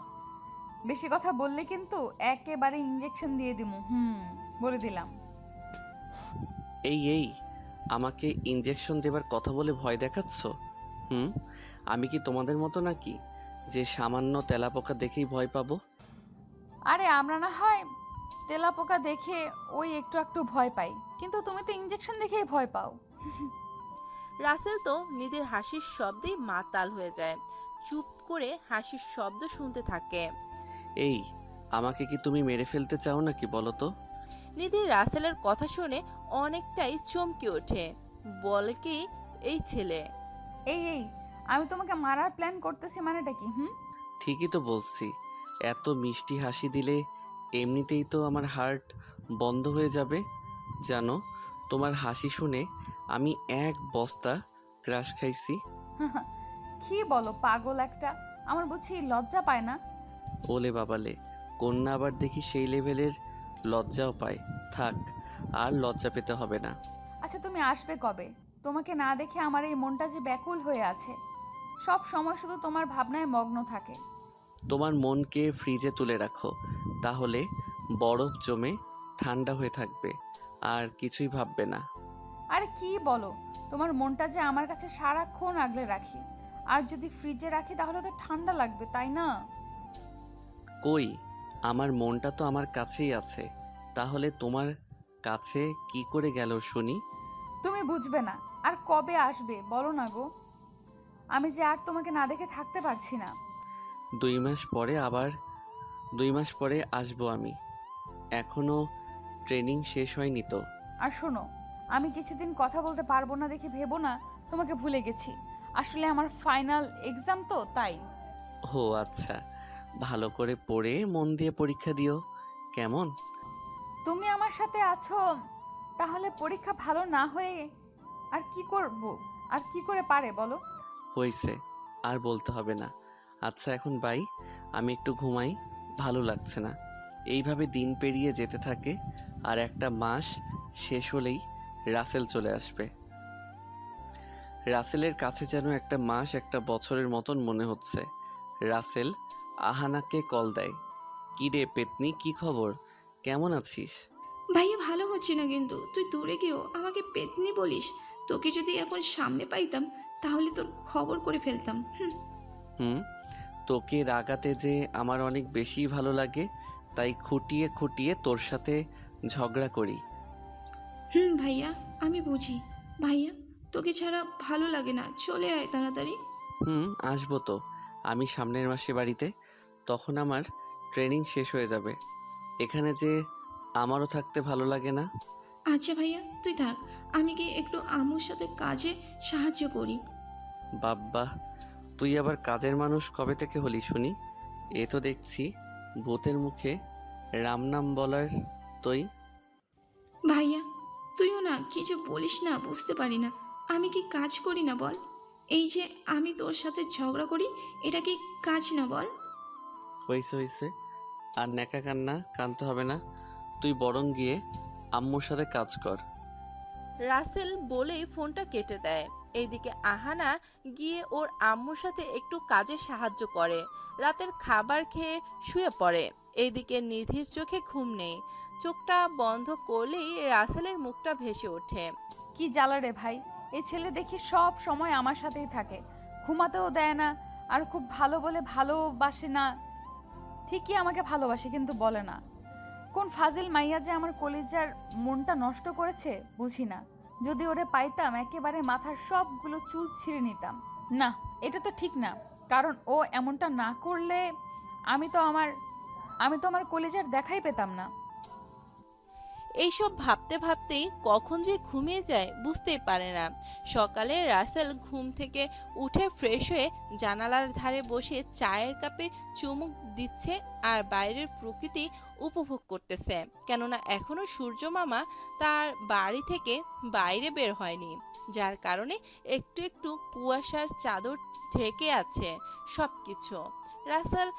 I: বেশি কথা বললে কিন্তু একেবারে ইঞ্জেকশন দিয়ে দিমু। বলে দিলাম।
A: এই আমাকে ইঞ্জেকশন দেবার কথা বলে ভয় দেখাচ্ছ? আমি কি তোমাদের মতো নাকি যে সামান্য তেলাপোকা দেখেই ভয় পাবো?
I: আরে আমরা না হয় তেলাপোকা দেখে ওই একটু একটু ভয় পাই, কিন্তু তুমি তো ইঞ্জেকশন দেখেই ভয় পাও।
C: রাসেল তো নিধির হাসির শব্দেই মাতাল হয়ে যায়। চুপ করে হাসির শব্দ শুনতে থাকে।
A: এই, আমাকে কি তুমি মেরে ফেলতে চাও নাকি বলো তো?
C: নিধি রাসেলের কথা শুনে অনেকটাই চমকে ওঠে। বলে কি এই ছেলে?
I: এই আমি তোমাকে মারার প্ল্যান করতেছি মানেটা কি?
A: ঠিকই তো বলছি, এত মিষ্টি হাসি দিলে এমনিতেই তো আমার হার্ট বন্ধ হয়ে যাবে। জানো, তোমার হাসি শুনে আমি 1 বস্তা ক্রাশ খাইছি।
I: কি বলো পাগল একটা, আমার বুঝি লজ্জা পায় না?
A: ওলে বাবালে, কন্যা আবার দেখি সেই লেভেলের লজ্জাও পায়। থাক, আর লজ্জা পেতে হবে না।
I: আচ্ছা তুমি আসবে কবে? তোমাকে না দেখে আমার এই মনটা যে ব্যাকুল হয়ে আছে, সব সময় শুধু তোমার ভাবনায় মগ্ন থাকে।
A: তোমার মনকে ফ্রিজে তুলে রাখো, তাহলে বরফ জমে ঠান্ডা হয়ে থাকবে, আর কিছুই ভাববে না।
I: আরে কি বলো, তোমার মনটা যে আমার কাছে সারাক্ষণ আগলে রাখি, আর যদি ফ্রিজে রাখি তাহলে তো ঠান্ডা লাগবে, তাই না?
A: কই, আমার মনটা তো আমার কাছেই আছে, তাহলে তোমার কাছে কি করে গেল শুনি?
I: তুমি বুঝবে না। আর কবে আসবে বলো না গো, আমি যে আর তোমাকে না দেখে থাকতে পারছি না।
A: 2 মাস পরে আবার 2 মাস পরে আসবো আমি। এখনো ট্রেনিং শেষ হয়নি তো।
I: আর শোনো, আমি কিছুদিন কথা বলতে পারবো না দেখে ভেবো না তোমাকে ভুলে গেছি। আসলে আমার ফাইনাল এক্সাম তো তাই।
A: ও আচ্ছা, ভালো করে পড়ে মন দিয়ে পরীক্ষা দিও কেমন?
I: তুমি আমার সাথে আছো, তাহলে পরীক্ষা ভালো না হয়ে আর কি করব? আর কি করে পারে বলো?
A: হয়েছে, আর বলতে হবে না। আচ্ছা এখন বাই, আমি একটু ঘুমাই, ভালো লাগছে না। এইভাবে দিন পেরিয়ে যেতে থাকে, আর একটা মাস শেষ হলেই রাসেল চলে আসবে। রাসেলের কাছে যেন একটা মাস একটা বছরের মতন মনে হচ্ছে। রাসেল আহানাকে কল দেয়। কি রে পেতনি, কি খবর, কেমন আছিস?
G: ভাইয়া ভালো হচ্ছে না, কিন্তু তুই দূরে গিয়েও আমাকে পেতনি বলিস। তোকে যদি এখন সামনে পাইতাম তাহলে তোর খবর করে ফেলতাম।
A: হুম, তোকে রাগাতে যে আমার অনেক বেশি ভালো লাগে, তাই খুঁটিয়ে খুঁটিয়ে তোর সাথে ঝগড়া করি।
G: ভাইয়া আমি বুঝি। ভাইয়া তোকে ছাড়া ভালো লাগে না, চলে আয় তাড়াতাড়ি।
A: আসবো তো। আমি সামনের মাসে বাড়িতে, তখন আমার ট্রেনিং শেষ হয়ে যাবে। এখানে যে আমারও থাকতে ভালো লাগে না।
G: আচ্ছা ভাইয়া তুই থাক, আমি কি একটু আম্মুর সাথে কাজে সাহায্য করি।
A: বাব্বা, তুই আবার কাজের মানুষ কবে থেকে হলি শুনি? এ তো দেখছি ভূতের মুখে রাম নাম বলার তুই।
G: ভাইয়া তুইও না কিছু বলিস না, বুঝতে পারি না আমি কি কাজ করি না বল? এই যে আমি তোর সাথে ঝগড়া করি, এটা কি কাজ না বল?
A: হয়েছে, আর ন্যাকা কান্না কানতে হবে না। তুই বরং গিয়ে আম্মুর সাথে কাজ কর।
C: রাসেল বলেই ফোনটা কেটে দেয়। এইদিকে আহানা গিয়ে ওর আম্মুর সাথে একটু কাজে সাহায্য করে। রাতের খাবার খেয়ে শুয়ে পড়ে। এইদিকে নিধির চোখে ঘুম নেই। চোখটা বন্ধ করলেই রাসেলের মুখটা ভেসে ওঠে।
I: কি জ্বালা রে ভাই, এই ছেলে দেখি সব সময় আমার সাথেই থাকে, ঘুমাতেও দেয় না, আর খুব ভালো বলে ভালোবাসে না। ঠিকই আমাকে ভালোবাসে কিন্তু বলে না। কোন ফাজিল মাইয়া যে আমার কলিজার মনটা নষ্ট করেছে বুঝি না। যদি ওরে পাইতাম একেবারে মাথার সবগুলো চুল ছিঁড়ে নিতাম। না, এটা তো ঠিক না, কারণ ও এমনটা না করলে আমি তো আমার কলিজার দেখাই পেতাম না।
C: এইসব ভাবতে ভাবতেই কখন যে ঘুমিয়ে যায় বুঝতেই পারে না। সকালে রাসেল ঘুম থেকে উঠে ফ্রেশ হয়ে জানালার ধারে বসে চায়ের কাপে চুমুক দিচ্ছে আর বাইরের প্রকৃতি উপভোগ করতেছে। কেননা এখনো সূর্য মামা তার বাড়ি থেকে বাইরে বের হয়নি, যার কারণে একটু একটু কুয়াশার চাদর ঢেকে আছে সব কিছু। রাসেল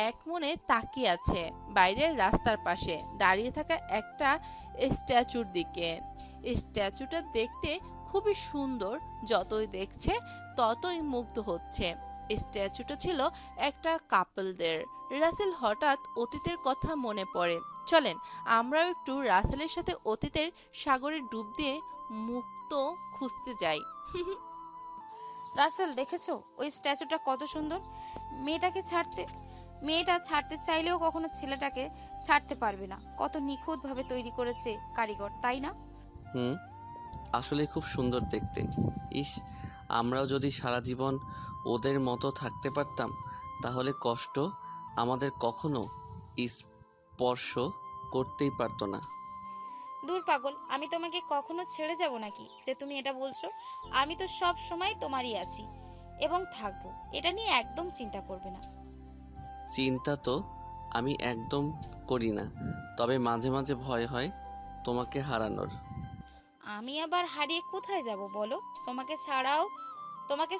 C: এক মনে তাকিয়ে আছে বাইরের রাস্তার পাশে দাঁড়িয়ে থাকা একটা স্ট্যাচুর দিকে। স্ট্যাচুটা দেখতে খুবই সুন্দর, যতই দেখছে ততই মুগ্ধ হচ্ছে। স্ট্যাচুটা ছিল একটা কাপলদের। রাসেল হঠাৎ অতীতের কথা মনে পড়ে। চলেন আমরাও একটু রাসেলের সাথে অতীতের সাগরে ডুব দিয়ে মুক্ত খুঁজতে যাই।
D: রাসেল দেখেছো ওই স্ট্যাচুটা কত সুন্দর? মেয়েটা ছাড়তে চাইলেও কখনো ছেলেটাকে ছাড়তে পারবে না। কত নিখুঁতভাবে তৈরি করেছে কারিগর, তাই না?
A: আসলে খুব সুন্দর দেখতে। ইস, আমরাও যদি সারা জীবন ওদের মতো থাকতে পারতাম, তাহলে কষ্ট আমাদের কখনো স্পর্শ করতেই পারতো না।
D: দূর পাগল, আমি তোমাকে কখনো ছেড়ে যাব নাকি যে তুমি এটা বলছো? আমি তো সব সময় তোমারই আছি এবং থাকবো, এটা নিয়ে একদম চিন্তা করবে না।
A: চিন্তা তো আমি একদম করি না, তবে মাঝে মাঝে ভয় হয় তোমাকে হারানোর।
D: আমি আবার হারিয়ে কোথায় যাব বলো? তোমাকে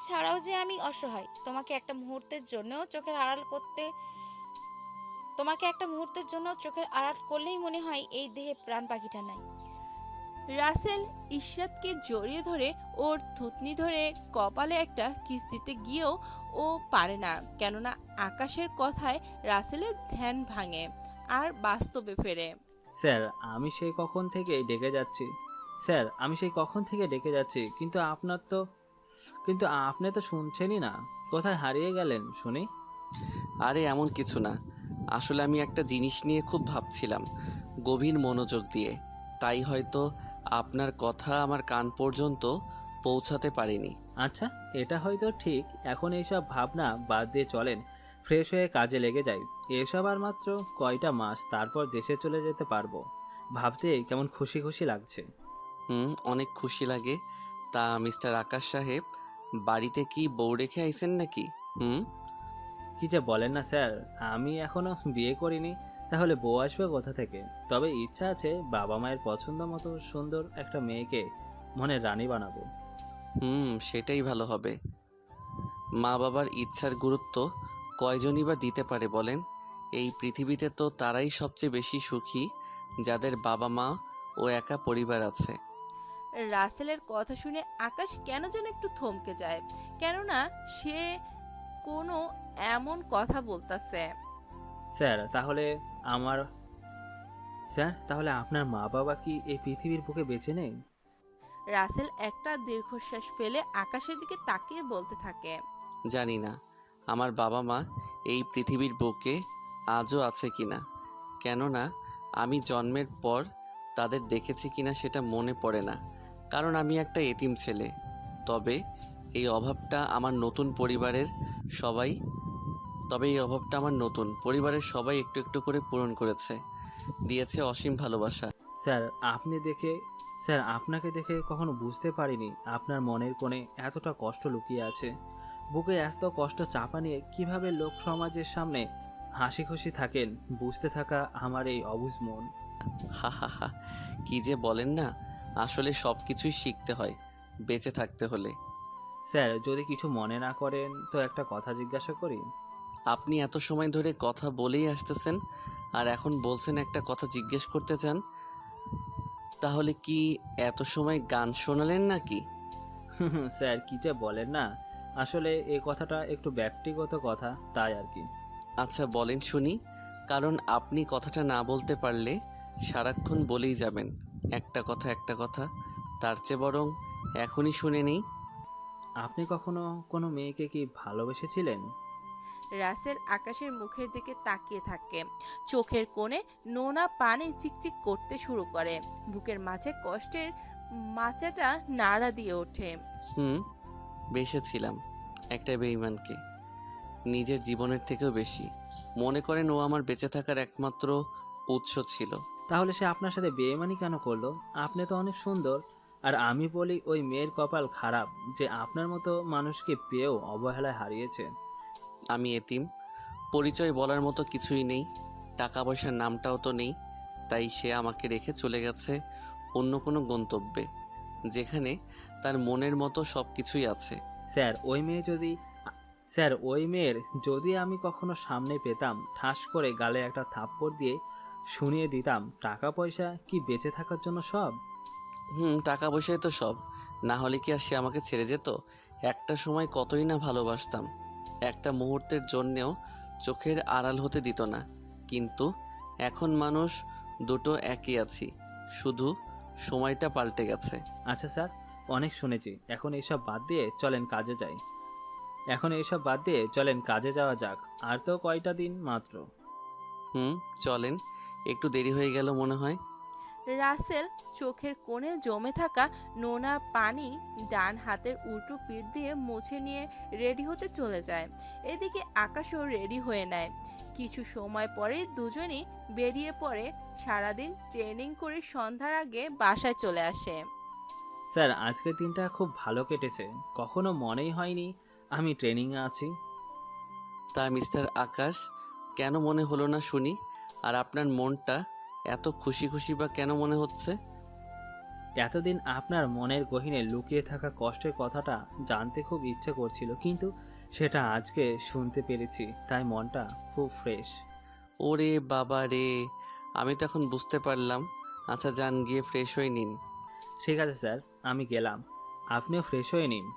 D: ছাড়াও যে আমি অসহায়। তোমাকে একটা মুহূর্তের জন্য চোখের আড়াল করলেই মনে হয় এই দেহে প্রাণ পাখিটা নাই।
C: রাসেল ইশরাতকে জড়িয়ে ধরে ওর থুতনি ধরে কপালে একটা কিস দিতে গিয়েও ও পারে না। কেননা আকাশের কথায় রাসেলের ধ্যান ভাঙে আর বাস্তবে ফেরে।
J: স্যার আমি সেই কখন থেকে ডেকে যাচ্ছি, কিন্তু আপনি তো শুনছেনই না। কোথায় হারিয়ে গেলেন শুনি?
A: আরে এমন কিছু না, আসলে আমি একটা জিনিস নিয়ে খুব ভাবছিলাম গভীর মনোযোগ দিয়ে, তাই হয়তো আপনার কথা আমার কান পর্যন্ত পৌঁছাতে পারিনি।
J: আচ্ছা, এটা হয়তো ঠিক। এখন এইসব ভাবনা বাদ দিয়ে চলেন ফ্রেশ হয়ে কাজে লেগে যাই। এসব আর মাত্র কয়টা মাস, তারপর দেশে চলে যেতে পারবো। ভাবতে কেমন খুশি খুশি লাগছে।
A: অনেক খুশি লাগে। তা মিস্টার আকাশ সাহেব, বাড়িতে কি বউ রেখে আইছেন নাকি?
J: কি যে বলেন না স্যার, আমি এখনো বিয়ে করিনি, তাহলে বউ আসবে কোথা থেকে? তবে ইচ্ছা আছে বাবা মায়ের পছন্দ মতো সুন্দর একটা মেয়েকে মনের রানী বানাবো।
A: সেটাই ভালো হবে। মা বাবার ইচ্ছার গুরুত্ব কয়জনই বা দিতে পারে বলেন? এই পৃথিবীতে তো তারাই সবচেয়ে বেশি সুখী যাদের বাবা মা ও একা পরিবার আছে।
C: রাসেলের কথা শুনে আকাশ কেন যেন একটু থমকে যায়, কেননা সে কোনো এমন কথা বলতাছে।
J: স্যার তাহলে আমার স্যার তাহলে আপনার মা বাবা কি এই পৃথিবীর বুকে বেঁচে নেই?
C: রাসেল একটা দীর্ঘশ্বাস ফেলে আকাশের দিকে তাকিয়ে বলতে থাকে,
A: জানি না আমার বাবা মা এই পৃথিবীর বুকে আজও আছে কিনা, কেননা আমি জন্মের পর তাদের দেখেছি কিনা সেটা মনে পড়ে না, কারণ আমি একটা এতিম ছেলে। তবে এই অভাবটা আমার নতুন পরিবারের সবাই একটু একটু করে পূরণ করেছে, দিয়েছে অসীম ভালোবাসা।
J: স্যার স্যার আপনাকে দেখে কখনো বুঝতে পারিনি আপনার মনের কোণে এতটা কষ্ট লুকিয়ে আছে। বুকে এত কষ্ট চাপা নিয়ে কিভাবে লোক সমাজের সামনে হাসি খুশি থাকেন, বুঝতে থাকা আমার এই অবুঝ মন।
A: হা হা হা, কি যে বলেন না, আসলে সব কিছুই শিখতে হয় বেঁচে থাকতে হলে।
J: স্যার যদি কিছু মনে না করেন তো একটা কথা জিজ্ঞাসা করি?
A: আপনি এত সময় ধরে কথা বলেই আসতেছেন, আর এখন বলছেন একটা কথা জিজ্ঞেস করতে চান? তাহলে কি এত সময় গান শোনালেন নাকি?
J: স্যার কি যে বলেন না, আসলে এই কথাটা একটু ব্যক্তিগত কথা, তাই আর কি।
A: আচ্ছা বলেন শুনি, কারণ আপনি কথাটা না বলতে পারলে সারাক্ষণ বলেই যাবেন একটা কথা একটা কথা, তার চেয়ে বরং এখনই শুনে নেই।
J: আপনি কখনো কোনো মেয়েকে কি ভালোবেসেছিলেন?
C: রাসেল আকাশের মুখের দিকে তাকিয়ে থাকে, চোখের কোণে নোনা পানি চিকচিক করতে শুরু করে, বুকের মাঝে কষ্টের মাচাটা নাড়া দিয়ে ওঠে।
A: বেসেছিলাম একটা বেঈমানকে, নিজের জীবনের থেকেও বেশি। মনে করেন ও আমার বেঁচে থাকার একমাত্র উৎস ছিল।
J: তাহলে সে আপনার সাথে বেইমানি কেন করলো? আপনি তো অনেক সুন্দর। আর আমি বলি ওই মেয়ের কপাল খারাপ যে আপনার মতো মানুষকে পেয়েও অবহেলায় হারিয়েছে।
A: আমি এতিম, পরিচয় বলার মতো কিছুই নেই, টাকা পয়সার নামটাও তো নেই, তাই সে আমাকে রেখে চলে গেছে অন্য কোনো গন্তব্যে, যেখানে তার মনের মতো সব কিছুই আছে।
J: স্যার ওই মেয়ের যদি আমি কখনো সামনে পেতাম, ঠাস করে গালে একটা থাপ্পড় দিয়ে শুনিয়ে দিতাম টাকা পয়সা কি বেঁচে থাকার জন্য সব?
A: টাকা পয়সাই তো সব, না হলে কি আর সে আমাকে ছেড়ে যেত? একটা সময় কতই না ভালোবাসতাম, একটা মুহূর্তের জন্যেও চোখের আড়াল হতে দিত না। কিন্তু এখন মানুষ দুটো একই আছি, শুধু সময়টা পাল্টে গেছে।
J: আচ্ছা স্যার, অনেক শুনেছি, এখন এইসব বাদ দিয়ে চলেন কাজে যাওয়া যাক। আর তো কয়টা দিন মাত্র।
A: চলেন, একটু দেরি হয়ে গেল মনে হয়।
C: রাসেল চোখের কোণে জমে থাকা নোনা পানি ডান হাতের উল্টো পিঠ দিয়ে মুছে নিয়ে রেডি হতে চলে যায়। এদিকে আকাশও রেডি হয়ে নেয়। কিছু সময় পরেই দুজনই বেরিয়ে পড়ে, সারাদিন ট্রেনিং করে সন্ধ্যার আগে বাসায় চলে আসে।
J: স্যার আজকের দিনটা খুব ভালো কেটেছে, কখনো মনেই হয়নি আমি ট্রেনিংয়ে আছি।
A: তা মিস্টার আকাশ, কেন মনে হলো না শুনি? আর আপনার মনটা এত খুশি খুশি বা কেন মনে হচ্ছে?
J: এতদিন আপনার মনের গহীনে লুকিয়ে থাকা কষ্টের কথাটা জানতে খুব ইচ্ছে করছিল, কিন্তু সেটা আজকে শুনতে পেরেছি, তাই মনটা খুব ফ্রেশ।
A: ওরে বাবা রে, আমি তো এখন বুঝতে পারলাম। আচ্ছা যান, গিয়ে ফ্রেশ হয়ে নিন।
J: ঠিক আছে স্যার, আমি গেলাম, আপনিও ফ্রেশ হয়ে নিন।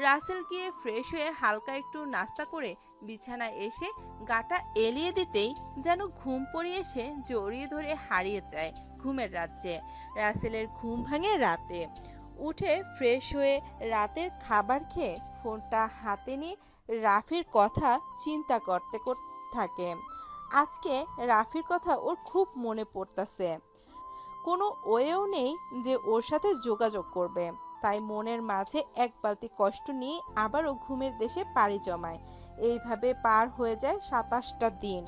C: রাসেল গিয়ে ফ্রেশ হয়ে হালকা একটু নাস্তা করে বিছানায় এসে গাটা এলিয়ে দিতেই যেন ঘুম পড়িয়ে এসে জড়িয়ে ধরে হারিয়ে যায় ঘুমের রাজ্যে। রাসেলের ঘুম ভাঙে রাতে। উঠে ফ্রেশ হয়ে রাতের খাবার খেয়ে ফোনটা হাতে নিয়ে রাফির কথা চিন্তা করতে থাকে। আজকে রাফির কথা ওর খুব মনে পড়তাছে। কোনো ওয়েও নেই যে ওর সাথে যোগাযোগ করবে, তাই মনের মাঝে এক বালতি কষ্ট নিয়ে আবারও ঘুমের দেশে পাড়ি জমায়। এইভাবে পার হয়ে যায় 27টা দিন।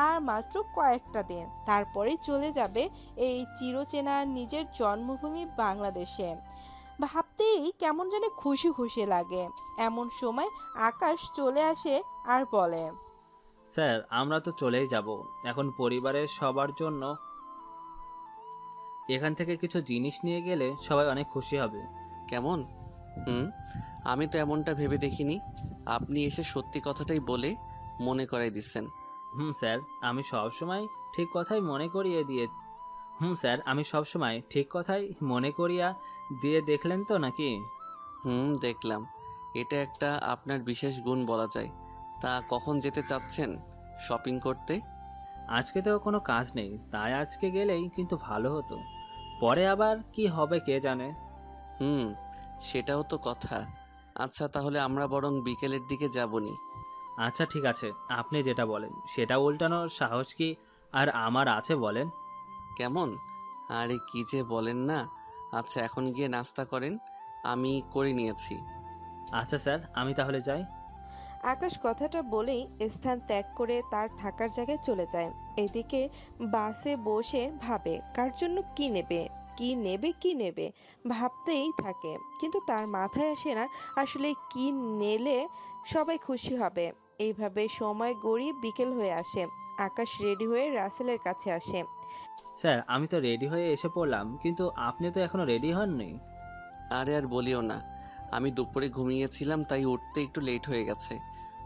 C: আর মাত্র কয়েকটা দিন তারপরেই চলে যাবে এই চিরচেনা নিজের জন্মভূমি বাংলাদেশে। ভাবতেই কেমন জানি খুশি খুশি লাগে। এমন সময় আকাশ চলে আসে আর বলে,
J: স্যার আমরা তো চলেই যাব। এখন পরিবারের সবার জন্য এখান থেকে কিছু জিনিস নিয়ে গেলে সবাই অনেক খুশি হবে।
A: কেমন? আমি তো এমনটা ভেবে দেখিনি। আপনি এসে সত্যি কথাটাই বলে মনে করাই দিচ্ছেন।
J: স্যার আমি সবসময় ঠিক কথাই মনে করিয়ে দিয়ে স্যার আমি সবসময় ঠিক কথাই মনে করিয়া দিয়ে দেখলেন তো নাকি?
A: দেখলাম। এটা একটা আপনার বিশেষ গুণ বলা যায়। তা কখন যেতে চাচ্ছেন শপিং করতে?
J: আজকে তো কোনো কাজ নেই, তাই আজকে গেলেই কিন্তু ভালো হতো। পরে আবার কি হবে কে জানে।
A: সেটাও তো কথা। আচ্ছা তাহলে আমরা বরং বিকেলের দিকে যাবনি।
J: আচ্ছা ঠিক আছে, আপনি যেটা বলেন সেটা উল্টানোর সাহস কি আর আমার আছে বলেন?
A: কেমন? আরে কি যে বলেন না। আচ্ছা এখন গিয়ে নাস্তা করেন, আমি করে নিয়েছি।
J: আচ্ছা স্যার আমি তাহলে যাই।
C: আকাশ কথাটা বলেই স্থান ত্যাগ করে তার থাকার জায়গায় চলে যায়। এদিকে বাসে বসে ভাবে কার জন্য কি নেবে কি নেবে ভাবতেই থাকে, কিন্তু তার মাথায় আসে না আসলে কি নিলে সবাই খুশি হবে। এইভাবে সময় গড়িয়ে বিকেল হয়ে আসে। আকাশ রেডি হয়ে রাসেলের কাছে আসে।
J: স্যার আমি তো রেডি হয়ে এসে পড়লাম, কিন্তু আপনি তো এখনো রেডি হননি।
A: আরে আর বলিও না, আমি দুপুরে ঘুমিয়েছিলাম তাই উঠতে একটু লেট হয়ে গেছে।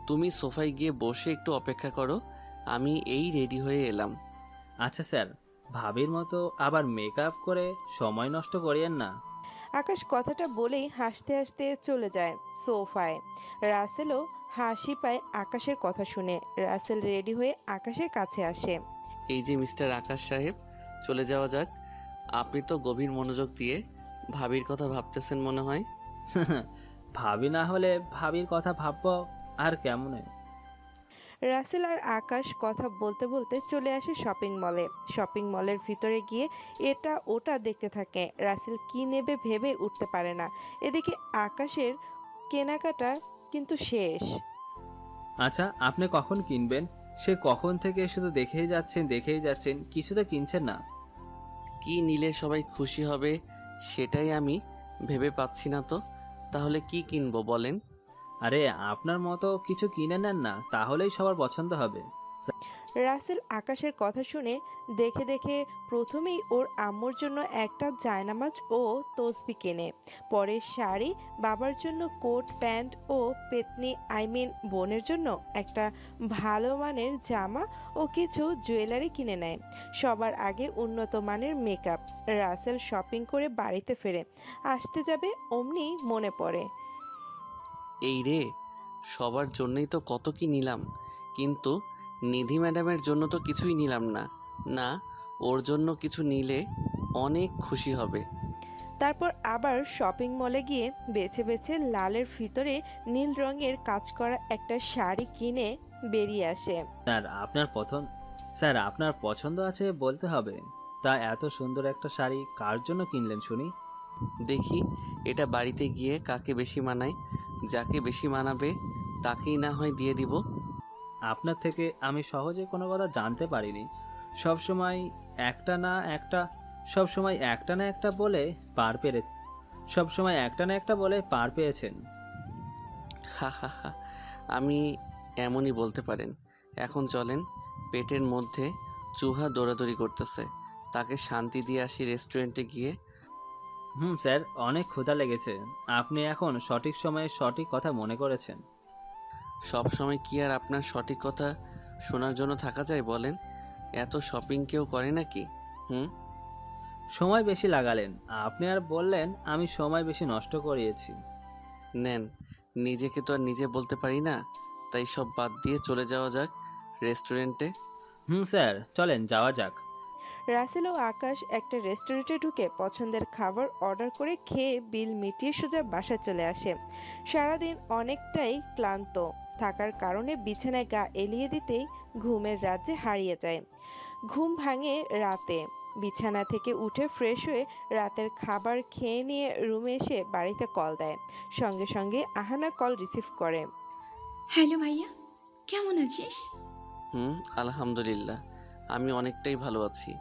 A: তুমি সোফায় গিয়ে বসে একটু অপেক্ষা করো, আমি এই রেডি হয়ে এলাম।
J: আচ্ছা স্যার, ভাবির মতো আবার মেকআপ করে সময় নষ্ট করিয়েন না।
C: আকাশ কথাটা বলেই হাসতে হাসতে চলে যায় সোফায়। রাসেলও হাসি পায় আকাশের কথা শুনে। রাসেল রেডি হয়ে আকাশের কাছে আসে।
A: এই যে মিস্টার আকাশ সাহেব, চলে যাওয়া যাক। আপনি তো গভীর মনোযোগ দিয়ে ভাবির কথা ভাবতেছেন মনে হয়।
J: ভাবি না হলে ভাবির কথা ভাববো আর কেমনে?
C: রাসেল আর আকাশ কথা বলতে বলতে চলে আসে শপিং মলে। শপিং মলের ভিতরে গিয়ে এটা ওটা দেখতে থাকে। রাসেল কি নেবে ভেবে উঠতে পারে না। এদিকে আকাশের কেনাকাটা কিন্তু শেষ।
J: আচ্ছা আপনি কখন কিনবেন? সে কখন থেকে শুধু দেখেই যাচ্ছেন, কিছু তো কিনছেন না।
A: কি নিলে সবাই খুশি হবে সেটাই আমি ভেবে পাচ্ছি না তো। তাহলে কি কিনবো বলেন?
J: আরে আপনার মতো কিছু কিনে নেন না, তাহলেই সবার পছন্দ হবে।
C: রাসেল আকাশের কথা শুনে দেখে দেখে প্রথমেই ওর আম্মুর জন্য একটা জায়নামাজ ও তসবি কেনে। পরে শাড়ি, বাবার জন্য কোট প্যান্ট ও পেতনি বোনের জন্য একটা ভালো মানের জামা ও কিছু জুয়েলারি কিনে নেয়। সবার আগে উন্নত মানের মেকআপ। রাসেল শপিং করে বাড়িতে ফেরে আসতে যাবে অমনি মনে পড়ে,
A: এই রে, সবার জন্যই তো কত কি নিলাম, কিন্তু নিধি ম্যাডামের জন্য তো কিছুই নিলাম না। না, ওর জন্য কিছু নিলে অনেক খুশি হবে।
C: তারপর আবার শপিং মলে গিয়ে বেছে বেছে লালের ভিতরে নীল রঙের কাজ করা একটা শাড়ি কিনে বেরিয়ে আসে।
J: স্যার আপনার পছন্দ আছে বলতে হবে। তা এত সুন্দর একটা শাড়ি কার জন্য কিনলেন শুনি?
A: দেখি এটা বাড়িতে গিয়ে কাকে বেশি মানায়, যাকে বেশি মানাবে তাকেই না হয় দিয়ে দিব।
J: আপনার থেকে আমি সহজে কোনো কথা জানতে পারিনি। সবসময় একটা না একটা বলে পার পেয়েছেন।
A: হা হা হা, আমি এমনই বলতে পারেন। এখন চলেন, পেটের মধ্যে চুহা দৌড়াদৌড়ি করতেছে, তাকে শান্তি দিয়ে আসি রেস্টুরেন্টে গিয়ে।
J: স্যার অনেক ক্ষুধা লেগেছে। আপনি এখন সঠিক সময়ে সঠিক কথা মনে করেছেন।
A: সব সময় কি আর আপনার সঠিক কথা শোনার জন্য থাকা যায় বলেন? এত শপিং কেউ করে নাকি?
J: সময় বেশি লাগালেন আপনি, আর বললেন আমি সময় বেশি নষ্ট করিয়েছি।
A: নেন, নিজেকে তো আর নিজে বলতে পারি না, তাই সব বাদ দিয়ে চলে যাওয়া যাক রেস্টুরেন্টে।
J: স্যার চলেন যাওয়া যাক।
C: রাসেল ও আকাশ একটা রেস্টুরেন্টে ঢুকে পছন্দের খাবার অর্ডার করে খেয়ে বিল মিটিয়ে সোজা বাসায় চলে আসে। সারাদিন অনেকটাই ক্লান্ত থাকার কারণে বিছানায় গা এলিয়ে দিতেই ঘুমের রাজ্যে হারিয়ে যায়। ঘুম ভাঙে রাতে। বিছানা থেকে উঠে ফ্রেশ হয়ে রাতের খাবার খেয়ে নিয়ে রুমে এসে বাড়িতে কল দেয়। সঙ্গে সঙ্গে আহানা কল রিসিভ করে।
G: হ্যালো ভাইয়া, কেমন আছিস?
A: আলহামদুলিল্লাহ, আমি অনেকটাই ভালো আছি।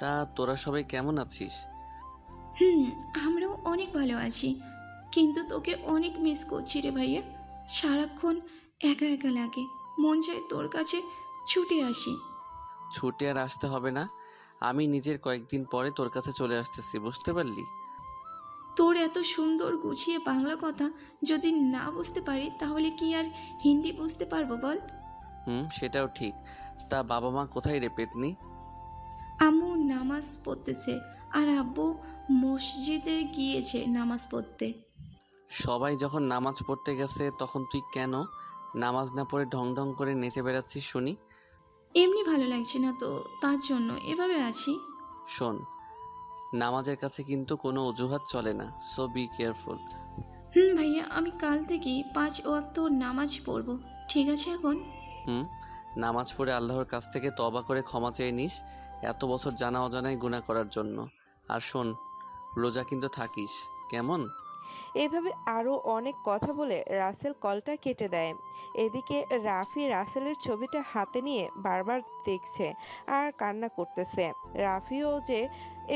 A: তা তোরা সবাই কেমন আছিস?
G: আমরাও অনেক ভালো আছি, কিন্তু তোকে অনেক মিস করছি রে ভাইয়া। সারাক্ষণ একা একা লাগে, মন চায় তোর কাছে ছুটে আসি।
A: ছুটে আর আসতে হবে না, আমি নিজের কয়েকদিন পরে তোর কাছে চলে আসতেছি, বুঝতে পারলি?
G: তোর এত সুন্দর গুছিয়ে বাংলা কথা যদি না বুঝতে পারি, তাহলে কি আর হিন্দি বুঝতে পারবো বল?
A: সেটাও ঠিক। তা বাবা মা কোথায় রে পেতনি?
G: আম্মু নামাজ পড়তেছে আর আব্বু মসজিদে গিয়েছে নামাজ পড়তে।
A: সবাই যখন নামাজ পড়তে গেছে তখন তুই কেন নামাজ না পড়ে ঢং ঢং করে নেচে বেড়াচ্ছিস শুনি?
G: এমনি ভালো লাগছে না তো, তার জন্য এভাবে আছি।
A: শোন, নামাজের কাছে কিন্তু কোনো অজুহাত চলে না, সো বি কেয়ারফুল।
G: ভাইয়া, আমি কাল থেকেই 5 ওয়াক্ত নামাজ পড়বো, ঠিক আছে এখন?
A: নামাজ পড়ে আল্লাহর কাছ থেকে তওবা করে ক্ষমা চেয়ে নিস, এত বছর জানা অজানায় গুনাহ করার জন্য। আর শোন, রোজা কিন্তু থাকিস, কেমন?
C: এভাবে আরও অনেক কথা বলে রাসেল কলটা কেটে দেয়। এদিকে রাফি রাসেলের ছবিটা হাতে নিয়ে বারবার দেখছে আর কান্না করতেছে। রাফিও যে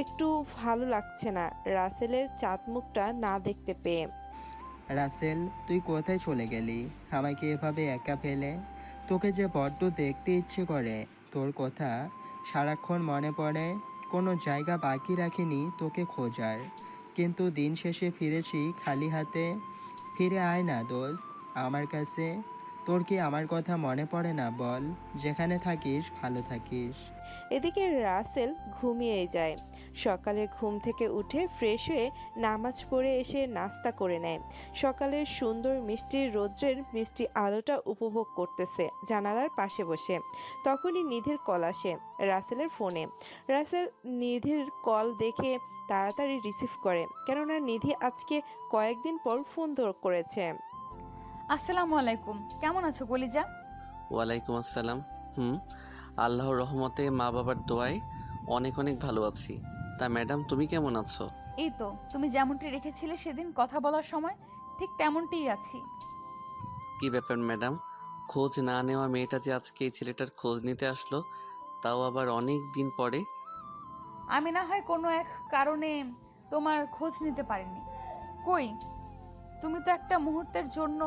C: একটু ভালো লাগছে না রাসেলের চাঁদ মুখটা না দেখতে পেয়ে।
E: রাসেল, তুই কোথায় চলে গেলি আমাকে এভাবে একা ফেলে? তোকে যে বড্ড দেখতে ইচ্ছে করে, তোর কথা সারাক্ষণ মনে পড়ে। কোনো জায়গা বাকি রাখিনি তোকে খোঁজার, কিন্তু দিন শেষে ফিরেছি খালি হাতে। ফিরে আয় না দোস্ত আমার কাছে। তোর কি আমার কথা মনে পড়ে না বল? যেখানে থাকিস ভালো থাকিস।
C: এদিকে রাসেল ঘুমিয়ে যায়। সকালে ঘুম থেকে উঠে ফ্রেশ হয়ে নামাজ পড়ে এসে নাস্তা করে নেয়। সকালের সুন্দর মিষ্টি রৌদ্রের মিষ্টি আলোটা উপভোগ করতেছে জানালার পাশে বসে। তখনই নিধির কল আসে রাসেলের ফোনে। রাসেল নিধির কল দেখে তাড়াতাড়ি রিসিভ করে, কেননা নিধি আজকে কয়েকদিন পর ফোন করেছে।
I: আসসালামু আলাইকুম, কেমন আছো কলিজা?
A: ওয়ালাইকুম আসসালাম। আল্লাহর রহমতে মা বাবার দোয়ায় অনেক অনেক ভালো আছি। তা ম্যাডাম, তুমি কেমন আছো?
I: এই তো, তুমি যেমনটি রেখেছিলে সেদিন কথা বলার সময়, ঠিক তেমনটিই আছি।
A: কি ব্যাপার ম্যাডাম, খোঁজ না নেওয়া মেয়েটা যে আজকে এই ছেলেটার খোঁজ নিতে আসলো, তাও আবার অনেক দিন পরে?
I: আমি না হয় কোনো এক কারণে তোমার খোঁজ নিতে পারিনি। কই, তুমি তো একটা মুহূর্তের জন্য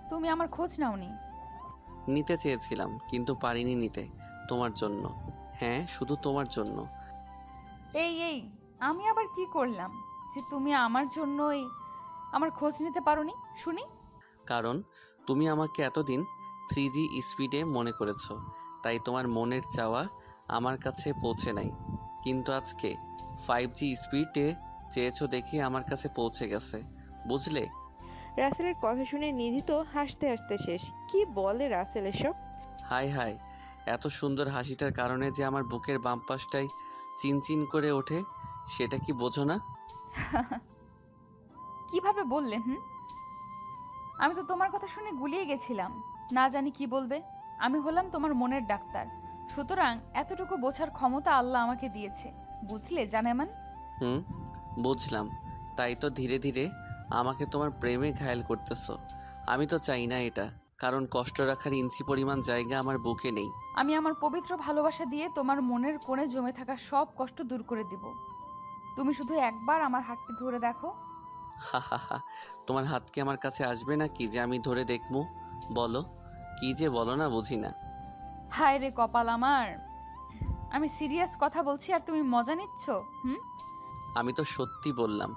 I: তুমি আমার খোঁজ নাওনি।
A: নিতে চেয়েছিলাম কিন্তু পারিনি নিতে, তোমার জন্য। হ্যাঁ, শুধু তোমার জন্য।
I: এই আমি আবার কি করলাম যে তুমি আমার জন্যই আমার খোঁজ নিতে পারোনি শুনি?
A: কারণ তুমি আমাকে এতদিন 3G স্পিডে মনে করেছো, তাই তোমার মনের চাওয়া আমার কাছে পৌঁছে নাই। কিন্তু আজকে 5G স্পিডে চেয়েছো দেখে আমার কাছে পৌঁছে গেছে, বুঝলে?
C: রাসেলের কথা শুনে নিধি তো হাসতে হাসতে শেষ। কি বলে রাসেল এসব?
A: হাই হাই, এত সুন্দর হাসিটার কারণে যে আমার বুকের বাম পাশটাই চিনচিন করে ওঠে, সেটা কি বোঝো না?
I: কিভাবে বললে? আমি তো তোমার কথা শুনে গুলিয়ে গেছিলাম, না জানি কি বলবে। আমি হলাম তোমার মনের ডাক্তার, সুতরাং এতটুকু বোঝার ক্ষমতা আল্লাহ আমাকে দিয়েছে, বুঝলে জানেমান?
A: বুঝলাম। তাই তো ধীরে ধীরে আমাকে তোমার প্রেমে ঘায়েল করতেছো। আমি তো চাই না এটা, কারণ কষ্ট রাখার ইঞ্চি পরিমাণ জায়গা আমার বুকে নেই।
I: আমি আমার পবিত্র ভালোবাসা দিয়ে তোমার মনের কোণে জমে থাকা সব কষ্ট দূর করে দিব। তুমি শুধু একবার আমার হাতটি ধরে দেখো।
A: হা হা হা, তোমার হাত কি আমার কাছে আসবে নাকি যে আমি ধরে দেখবো? বলো, কি যে বলো না, বুঝি না।
I: হায় রে কপাল আমার, আমি সিরিয়াস কথা বলছি আর তুমি মজা নিচ্ছ।
A: আমি তো সত্যি বললাম।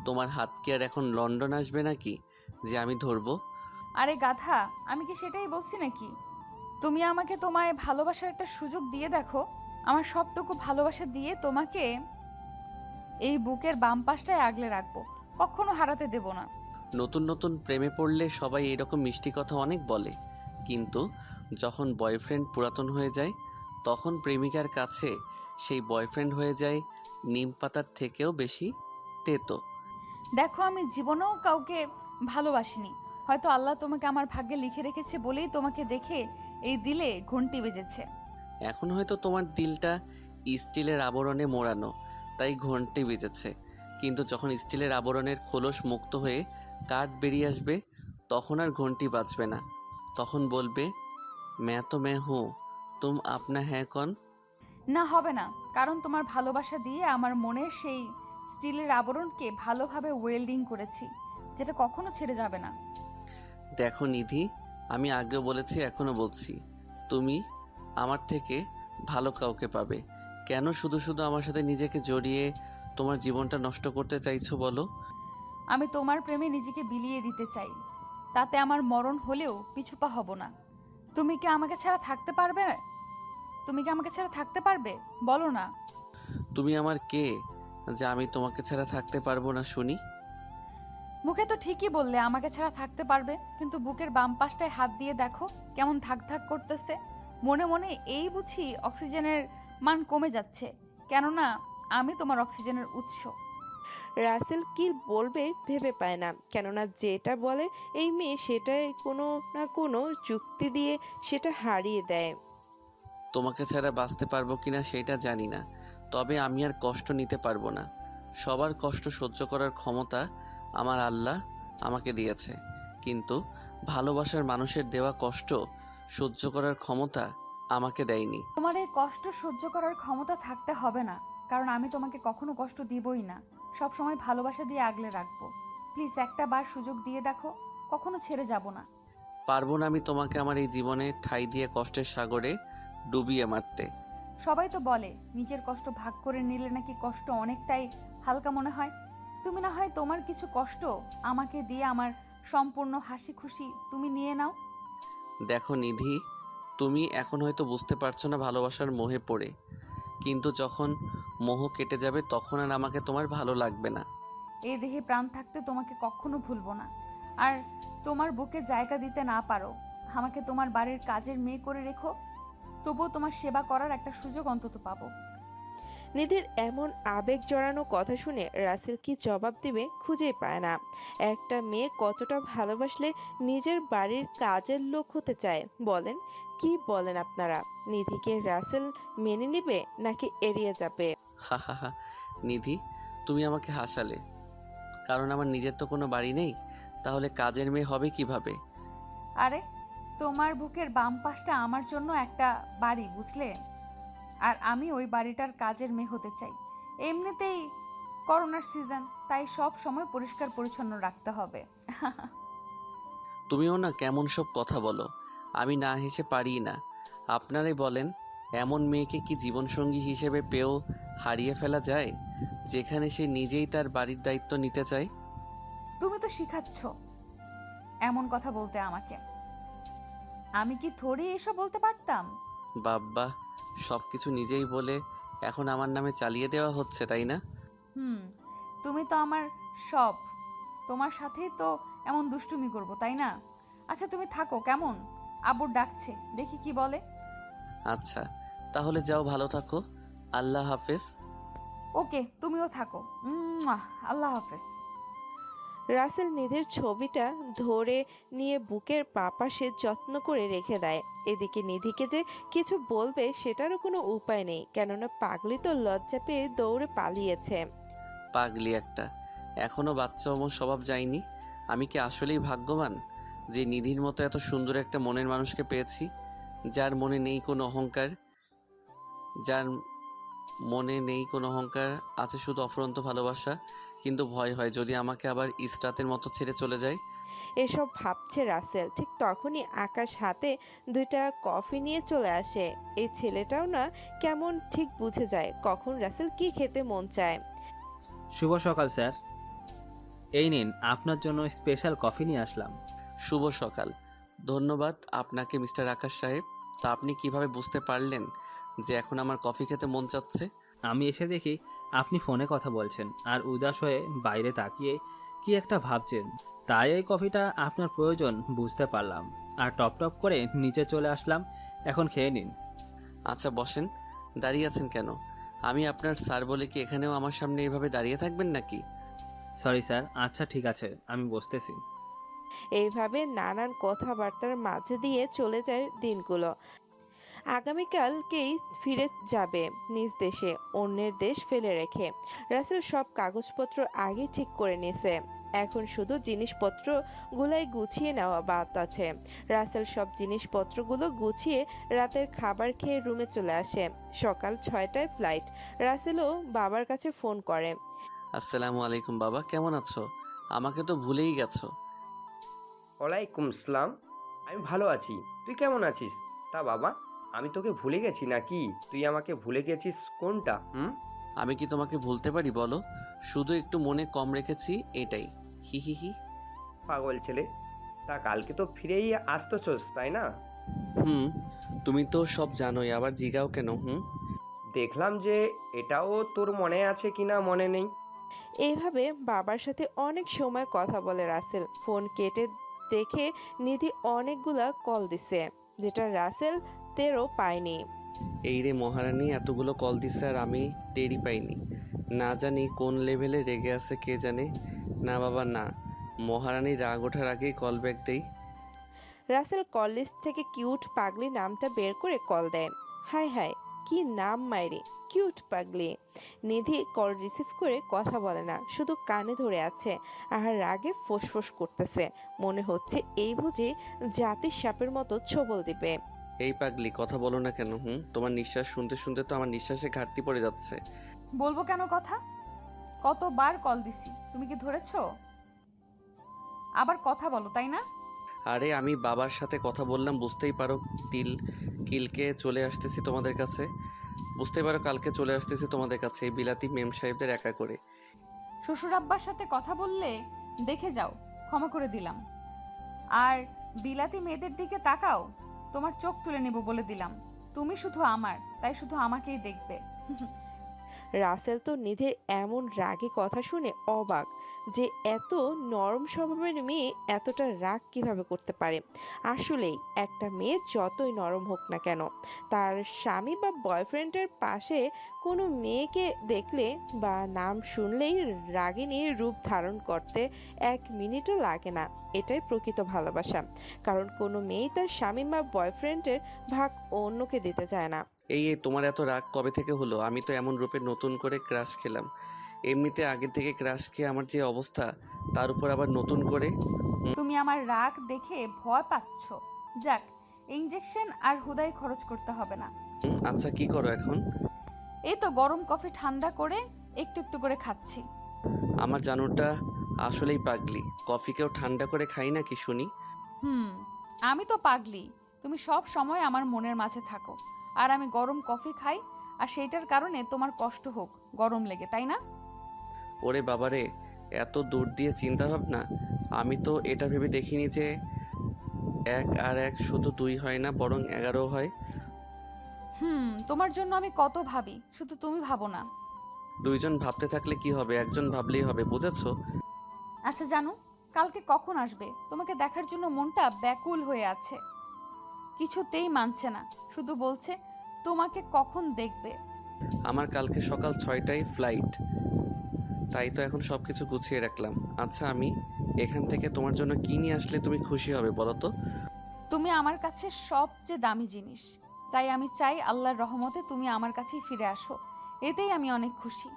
A: তোমার হাত কি আর এখন লন্ডন আসবে নাকি যে আমি ধরবো?
I: আরে গাধা, আমি কি সেটাই বলছি নাকি? তুমি আমাকে তোমায় ভালোবাসার একটা সুযোগ দিয়ে দেখো। আমার সবটুকু ভালোবাসা দিয়ে তোমাকে এই বুকের বাম পাশটায় আগলে রাখবো, কখনো হারাতে দেব না।
A: নতুন নতুন প্রেমে পড়লে সবাই এরকম মিষ্টি কথা অনেক বলে, কিন্তু যখন বয়ফ্রেন্ড পুরাতন হয়ে যায় তখন প্রেমিকার কাছে সেই বয়ফ্রেন্ড হয়ে যায় নিম পাতার থেকেও বেশি তেতো।
I: দেখো, আমি জীবনেও কাউকে ভালোবাসিনি, হয়তো আল্লাহ তোমাকে আমার ভাগ্যে লিখে রেখেছে বলেই তোমাকে দেখে এই দিলে ঘন্টি বেজেছে।
A: এখন হয়তো তোমার দিলটা স্টিলের আবরণে মোড়ানো, তাই ঘন্টি বেজেছে, কিন্তু যখন স্টিলের আবরণের খোলস মুক্ত হয়ে কাঠ বেরিয়ে আসবে তখন আর ঘন্টি বাজবে না। তখন বলবে मैं तो मैं हूँ, तुम अपना है कौन?
I: না হবে না, কারণ তোমার ভালোবাসা দিয়ে আমার মনের সেই স্টিলের আবরণকে ভালোভাবে ওয়েল্ডিং করেছি, যেটা কখনো ছেড়ে যাবে না।
A: দেখো নিধি, আমি আগেও বলেছি, এখনো বলছি, তুমি আমার থেকে ভালো কাউকে পাবে। কেন শুধু শুধু আমার সাথে নিজেকে জড়িয়ে তোমার জীবনটা নষ্ট করতে চাইছো বলো?
I: আমি তোমার প্রেমে নিজেকে বিলিয়ে দিতে চাই, তাতে আমার মরণ হলেও পিছুপা হব না। তুমি কি আমাকে ছাড়া থাকতে পারবে? তুমি কি আমাকে ছাড়া থাকতে পারবে? বলো না।
A: তুমি আমার কে যে আমি তোমাকে ছাড়া থাকতে পারবো না শুনি?
I: মুখে তো ঠিকই বললে আমাকে ছাড়া থাকতে পারবে, কিন্তু বুকের বাম পাশটায় হাত দিয়ে দেখো কেমন থাক থাক করতেছে। মনে মনে এই বুঝি অক্সিজেনের মান কমে যাচ্ছে, কেননা আমি তোমার অক্সিজেনের উৎস।
C: রাসেল কি বলবে ভেবে পায় না, কেননা যেটা বলে এই মেয়ে সেটাই কোনো না কোনো যুক্তি দিয়ে সেটা হারিয়ে দেয়।
A: তোমাকে ছাড়া বাঁচতে পারবো কিনা সেটা জানি না, তবে আমি আর কষ্ট নিতে পারবো না। সবার কষ্ট সহ্য করার ক্ষমতা আমার আল্লাহ আমাকে দিয়েছে, কিন্তু ভালোবাসার মানুষের দেওয়া কষ্ট সহ্য করার ক্ষমতা আমাকে দেয়নি।
I: তোমার এই কষ্ট সহ্য করার ক্ষমতা থাকতে হবে না, কারণ আমি তোমাকে কখনো কষ্ট দিবই না, সব সময় ভালোবাসা দিয়ে আগলে রাখবো। প্লিজ একটা বার সুযোগ দিয়ে দেখো, কখনো ছেড়ে যাব না।
A: পারবো না আমি তোমাকে আমার এই জীবনে ঠাঁই দিয়ে কষ্টের সাগরে ডুবিয়ে মারতে।
I: সবাই তো বলে নিজের কষ্ট ভাগ করে নিলে নাকি কষ্ট অনেকটাই হালকা মনে হয়। তুমি না হয় তোমার কিছু কষ্ট আমাকে দিয়ে আমার সম্পূর্ণ হাসি খুশি তুমি নিয়ে নাও।
A: দেখো নিধি, তুমি এখন হয়তো বুঝতে পারছো না ভালোবাসার মোহে পড়ে, কিন্তু যখন মোহ কেটে যাবে তখন আর আমাকে তোমার ভালো লাগবে না।
I: এই দেহে প্রাণ থাকতে তোমাকে কখনো ভুলবো না। আর তোমার বুকে জায়গা দিতে না পারো, আমাকে তোমার বাড়ির কাজের মেয়ে করে রেখো, তবুও তোমার সেবা করার একটা সুযোগ অন্তত পাবো।
C: নিধির এমন আবেগ জড়ানো কথা শুনে রাসেল কি জবাব দিবে খুঁজেই পায় না। একটা মেয়ে কতটা ভালোবাসলে নিজের বাড়ির কাজের লোক হতে চায় বলেন? কি বলেন আপনারা? নিধিকে রাসেল মেনে নেবে নাকি এড়িয়ে যাবে?
A: হা হা হা। নিধি, তুমি আমাকে হাসালে, কারণ আমার নিজের তো কোনো বাড়ি নেই, তাহলে কাজের মেয়ে হবে কিভাবে?
I: আরে তোমার বুকের বাম পাশটা আমার জন্য একটা বাড়ি, বুঝলে? আর আমি ওই বাড়িটার কাজের মেয়ে হতে চাই। এমনিতেই করোনার সিজন, তাই সব সময় পরিষ্কার পরিচ্ছন্ন রাখতে হবে।
A: তুমিও না কেমন সব কথা বলো, আমি না হেসে পারি না। আপনারাই বলেন, এমন মেয়েকে কি জীবনসঙ্গী হিসেবে পেয়েও হারিয়ে ফেলা যায়, যেখানে সে নিজেই তার বাড়ির দায়িত্ব নিতে চায়?
I: তুমি তো শিখাচ্ছ এমন কথা বলতে আমাকে। আমি কি থোড়ি এসব বলতে পারতাম?
A: বাব্বা, সব কিছু নিজেই বলে এখন আমার নামে চালিয়ে দেওয়া হচ্ছে, তাই না?
I: তুমি তো আমার সব, তোমার সাথেই তো এমন দুষ্টুমি করব, তাই না? আচ্ছা তুমি থাকো কেমন, আব্বুর ডাকছে, দেখি কি বলে।
A: আচ্ছা, তাহলে যাও, ভালো থাকো, আল্লাহ হাফেজ।
I: ওকে, তুমিও থাকো। আল্লাহ হাফেজ।
C: রাসেল নিধির ছবিটা ধরে নিয়ে বুকের পাশে যত্ন করে রেখে দেয়। এদিকে নিধিকে যে কিছু বলবে সেটারও কোনো উপায় নেই, কেননা পাগলি তো লজ্জা পেয়ে দৌড়ে পালিয়েছে।
A: পাগলি একটা, এখনো বাচ্চা অমর স্বভাব যায়নি। আমি কি আসলেই ভাগ্যবান যে নিধির মতো এত সুন্দর একটা মনের মানুষকে পেয়েছি, যার মনে নেই কোনো অহংকার, যার মনে নেই কোনো অহংকার, আছে শুধু অফুরন্ত ভালোবাসা। কিন্তু ভয় হয় যদি আমাকে আবার ইসরাতের মতো ছেড়ে চলে যায়।
C: এসব ভাবছে রাসেল, ঠিক তখনই আকাশ হাতে 2টা কফি নিয়ে চলে আসে। এই ছেলেটাও না কেমন ঠিক বুঝে যায় কখন রাসেল কি খেতে মন চায়।
J: শুভ সকাল স্যার, এই নিন আপনার জন্য স্পেশাল কফি নিয়ে আসলাম।
A: শুভ সকাল। ধন্যবাদ আপনাকে মিস্টার আকাশ সাহেব। তা আপনি কিভাবে বুঝতে পারলেন যে এখন আমার কফি খেতে মন চাচ্ছে?
J: আমি এসে দেখি আপনি ফোনে কথা বলছেন আর উদাস হয়ে বাইরে তাকিয়ে কি একটা ভাবছেন, তাই এই কফিটা আপনার প্রয়োজন বুঝতে পারলাম আর টপ টপ করে নিচে চলে আসলাম। এখন খেয়ে নিন।
A: আচ্ছা বসেন। দাঁড়িয়ে আছেন কেন? আমি আপনার স্যার বলে কি এখানেও আমার সামনে এভাবে দাঁড়িয়ে থাকবেন নাকি?
J: সরি স্যার, আচ্ছা ঠিক আছে, আমি বসতেছি।
C: এইভাবে নানান কথাবার্তার মাঝে দিয়ে চলে যায় দিনগুলো। আগামীকালকেই ফিরে যাবে নিজ দেশে, অন্যের দেশ ফেলে রেখে। রাসেল সব কাগজপত্র আগে ঠিক করে নিয়েছে। এখন শুধু জিনিসপত্রগুলাই গুছিয়ে নেওয়া বাদ আছে। রাসেল সব জিনিসপত্রগুলো গুছিয়ে রাতের খাবার খেয়ে রুমে চলে আসে। সকাল 6টায় ফ্লাইট। রাসেলও বাবার কাছে ফোন করে।
A: আসসালামু আলাইকুম বাবা, কেমন আছো? আমাকে তো ভুলেই গেছো।
H: ওয়ালাইকুম আসসালাম। আমি ভালো আছি, তুই কেমন আছিস? তা বাবা, আমি তোকে ভুলে গেছি নাকি? তুই আমাকে ভুলে গেছিস কোনটা?
A: আমি কি তোমাকে ভুলতে পারি বলো? শুধু একটু মনে কম রেখেছি, এটাই। হি হি হি।
H: পাগল ছেলে। তা কালকে তো ফিরেই আসতেছস তাই না?
A: হুম, তুমি তো সব জানোই, আবার জিগাও কেন?
H: দেখলাম যে এটাও তোর মনে আছে কিনা মনে নেই।
C: এইভাবে বাবার সাথে অনেক সময় কথা বলে রাসেল। ফোন কেটে দেখে নিধি অনেকগুলা কল দিছে, যেটা রাসেল তেরও পায়নি।
A: এই রে মহারানী, এতগুলো কল দিছে আর আমি টেরই পাইনি। না জানি কোন লেভেলে রেগে আছে কে জানে। না বাবা না, মহারানী রাগ ওঠার আগেই কল ব্যাক দেই।
C: রাসেল কল লিস্ট থেকে কিউট পাগলি নামটা বের করে কল দেয়। হাই হাই, কি নাম মাইরি, কিউট পাগলি। নিধি কল রিসিভ করে কথা বলে না, শুধু কানে ধরে আছে আর রাগে ফোঁসফোঁস করতেছে। মনে হচ্ছে এই বুঝি জাতির সাপের মতো ছোবল দিবে।
A: এই পাগলি, কথা বলো না কেন? তোমার নিঃশ্বাস শুনতে শুনতে তো আমার নিঃশ্বাসে ঘাটতি পড়ে যাচ্ছে।
I: বলবো কেন কথা? কতবার কল দিছি, তুমি কি ধরেছো? আবার কথা বলো, তাই না?
A: আরে আমি বাবার সাথে কথা বললাম, বুঝতেই পারো কিলকে চলে আসতেছি তোমাদের কাছে। বুঝতেই পারো কালকে চলে আসতেছি তোমাদের কাছে এই বিলাতি মেম সাহেবদের একা করে।
I: শ্বশুর আব্বার সাথে কথা বললে দেখে যাও, ক্ষমা করে দিলাম। আর বিলাতি মেয়েদের দিকে তাকাও, তোমার চোখ তুলে নেব বলে দিলাম। তুমি শুধু আমার, তাই শুধু আমাকেই দেখবে।
C: রাসেল তো নিধির এমন রাগে কথা শুনে অবাক, যে এত নরম স্বভাবের মেয়ে এতটা রাগ কিভাবে করতে পারে। আসলেই একটা মেয়ে যতই নরম হোক না কেন, তার স্বামী বা বয়ফ্রেন্ডের পাশে কোনো মেয়েকে দেখলে বা নাম শুনলেই রাগিনী রূপ ধারণ করতে 1 মিনিটও লাগে না। এটাই প্রকৃত ভালোবাসা, কারণ কোনো মেয়েই তার স্বামী বা বয়ফ্রেন্ডের ভাগ অন্যকে দিতে চায় না।
A: এই তোমার এত রাগ কবে থেকে হলো? আমি তো এমন রূপে নতুন করে ক্রাশ খেলাম। এমনিতে আগে থেকে ক্রাশ খেয়ে আমার যে অবস্থা, তার উপর আবার নতুন করে।
I: তুমি আমার রাগ দেখে ভয় পাচ্ছ। যাক, ইঞ্জেকশন আর হুদাই খরচ করতে হবে না।
A: আচ্ছা কি করো এখন?
I: এই তো গরম কফি ঠান্ডা করে একটু একটু করে খাচ্ছি।
A: আমার জানুটা আসলেই পাগলি, কফিকেও ঠান্ডা করে খাই না কি শুনি?
I: আমি তো পাগলি, তুমি সব সময় আমার মনের মাঝে থাকো, আর আমি গরম কফি খাই, আর সেইটার কারণে তোমার কষ্ট হোক গরম লেগে, তাই না?
A: ওরে বাবারে, এত দূর দিয়ে চিন্তা ভাবনা! আমি তো এটা ভেবে দেখিনি যে 1 আর 1 শুধু 2 হয় না, বরং 11 হয়।
I: তোমার জন্য আমি কত ভাবি, শুধু তুমি ভাবো না।
A: 2 জন ভাবতে থাকলে কি হবে, একজন ভাবলেই হবে, বুঝেছো?
I: আচ্ছা জানো, কালকে কখন আসবে? তোমাকে দেখার জন্য মনটা ব্যাকুল হয়ে আছে, কিছুতেই মানছে না, শুধু বলছে তোমাকে কখন দেখবে।
A: আমার কালকে সকাল 6টায় ফ্লাইট, তাই তো এখন সব কিছু গুছিয়ে রাখলাম। আচ্ছা, আমি এখান থেকে তোমার জন্য কি নিয়ে আসলে তুমি খুশি হবে বলো তো?
I: তুমি আমার কাছে সবচেয়ে দামি জিনিস, তাই আমি চাই আল্লাহর রহমতে তুমি আমার কাছেই ফিরে আসো, এতেই আমি অনেক খুশি।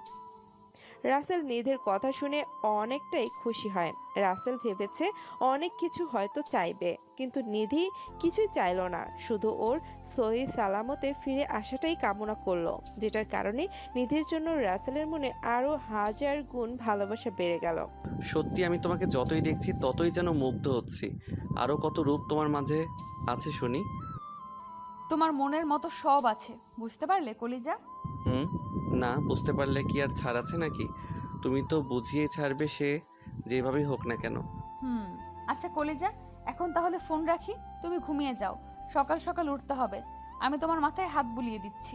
C: রাসেল নিধির কথা শুনে অনেকটাই খুশি হয়। রাসেল ভেবেছে অনেক কিছু হয়তো চাইবে, কিন্তু নিধি কিছুই চাইলো না, শুধু ওর সহি সালামতে ফিরে আসাটাই কামনা করলো, যেটার কারণে নিধির জন্য রাসেলের মনে আরো 1000 গুণ ভালোবাসা বেড়ে গেল।
A: সত্যি আমি তোমাকে যতই দেখছি ততই যেন মুগ্ধ হচ্ছি। আরও কত রূপ তোমার মাঝে আছে শুনি।
I: তোমার মনের মতো সব আছে, বুঝতে পারলে কলিজা?
A: না, বুঝতে পারলে কি আর ছাড় আছে নাকি? তুমি তো বুঝিয়ে ছাড়বে, সে যেভাবেই হোক না কেন।
I: আচ্ছা কলিজা, এখন তাহলে ফোন রাখি, তুমি ঘুমিয়ে যাও, সকাল সকাল উঠতে হবে। আমি তোমার মাথায় হাত বুলিয়ে দিচ্ছি।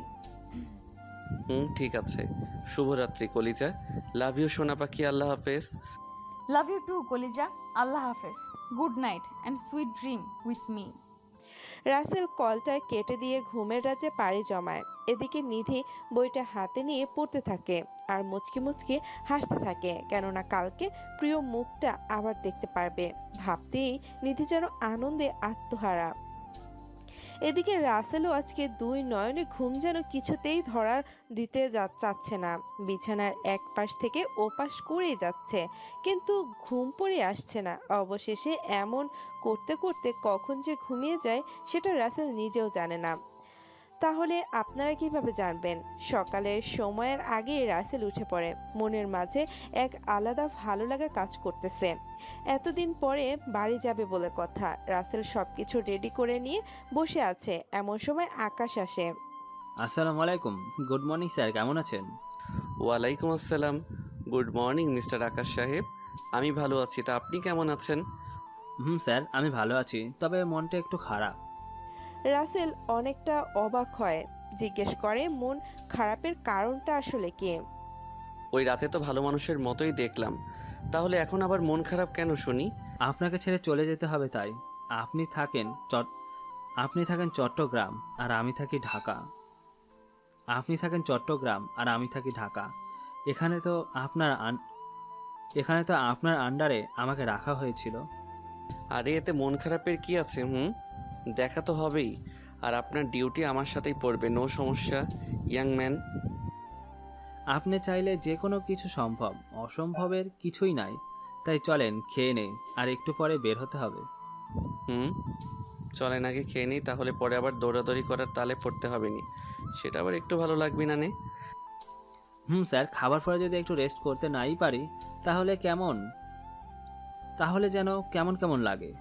A: ঠিক আছে। শুভরাত্রি কলিজা। লাভ ইউ সোনা পাখি, আল্লাহ হাফেজ।
I: লাভ ইউ টু কলিজা, আল্লাহ হাফেজ। Good night and sweet dream with me.
C: Rasel কলটায় কেটে দিয়ে ঘুমের রাজ্যে পাড়ি জমায়। এদিকে নিধি বইটা হাতে নিয়ে পড়তে থাকে আর মুচকি মুচকি হাসতে থাকে, কেননা কালকে প্রিয় মুখটা আবার দেখতে পারবে। ভাবতেই নিধি যেন আনন্দে আত্মহারা। এদিকে রাসেলও আজকে দুই নয়নে ঘুম যেন কিছুতেই ধরা দিতে চাচ্ছে না। বিছানার এক পাশ থেকে ও পাশ করেই যাচ্ছে, কিন্তু ঘুম পড়ে আসছে না। অবশেষে এমন করতে করতে কখন যে ঘুমিয়ে যায় সেটা রাসেল নিজেও জানে না। তাহলে আপনারা কিভাবে জানবেন? সকালের সময়ের আগে রাসেল উঠে পড়ে। মনের মাঝে এক আলাদা ভালো লাগা কাজ করতেছে। এতদিন পরে বাড়ি যাবে বলে কথা। রাসেল সবকিছু রেডি করে নিয়ে বসে আছে। এমন সময় আকাশ আসে।
J: আসসালামু আলাইকুম। গুড মর্নিং স্যার, কেমন আছেন?
A: ওয়ালাইকুম আসসালাম। গুড মর্নিং মিস্টার আকাশ সাহেব। আমি ভালো আছি, তা আপনি কেমন আছেন?
J: স্যার আমি ভালো আছি, তবে মনটা একটু খারাপ।
C: রাসেল অনেকটা অবাক হয়, জিজ্ঞেস করে মন খারাপের কারণটা আসলে কি।
A: ওই রাতে তো ভালো মানুষের মতোই দেখলাম, তাহলে এখন আবার মন খারাপ কেন শুনি?
J: আপনাকে ছেড়ে চলে যেতে হবে তাই। আপনি থাকেন চট্টগ্রাম আর আমি থাকি ঢাকা। এখানে তো আপনার আন্ডারে আমাকে রাখা হয়েছিল।
A: আরে এতে মন খারাপের কি আছে? দেখা তো হবেই, আর আপনার ডিউটি আমার সাথেই পড়বে। নো সমস্যা ইয়াং ম্যান।
J: আপনি চাইলে যে কোনো কিছু সম্ভব, অসম্ভবের কিছুই নাই। তাই চলেন খেয়ে নেই, আর একটু পরে বের হতে হবে।
A: চলেন আগে খেয়ে নিই, তাহলে পরে আবার দৌড়াদৌড়ি করার তালে পড়তে হবে নি, সেটা আবার একটু ভালো লাগবে না নে?
J: স্যার, খাবার পরে যদি একটু রেস্ট করতে নাই পারি তাহলে যেন কেমন কেমন লাগে।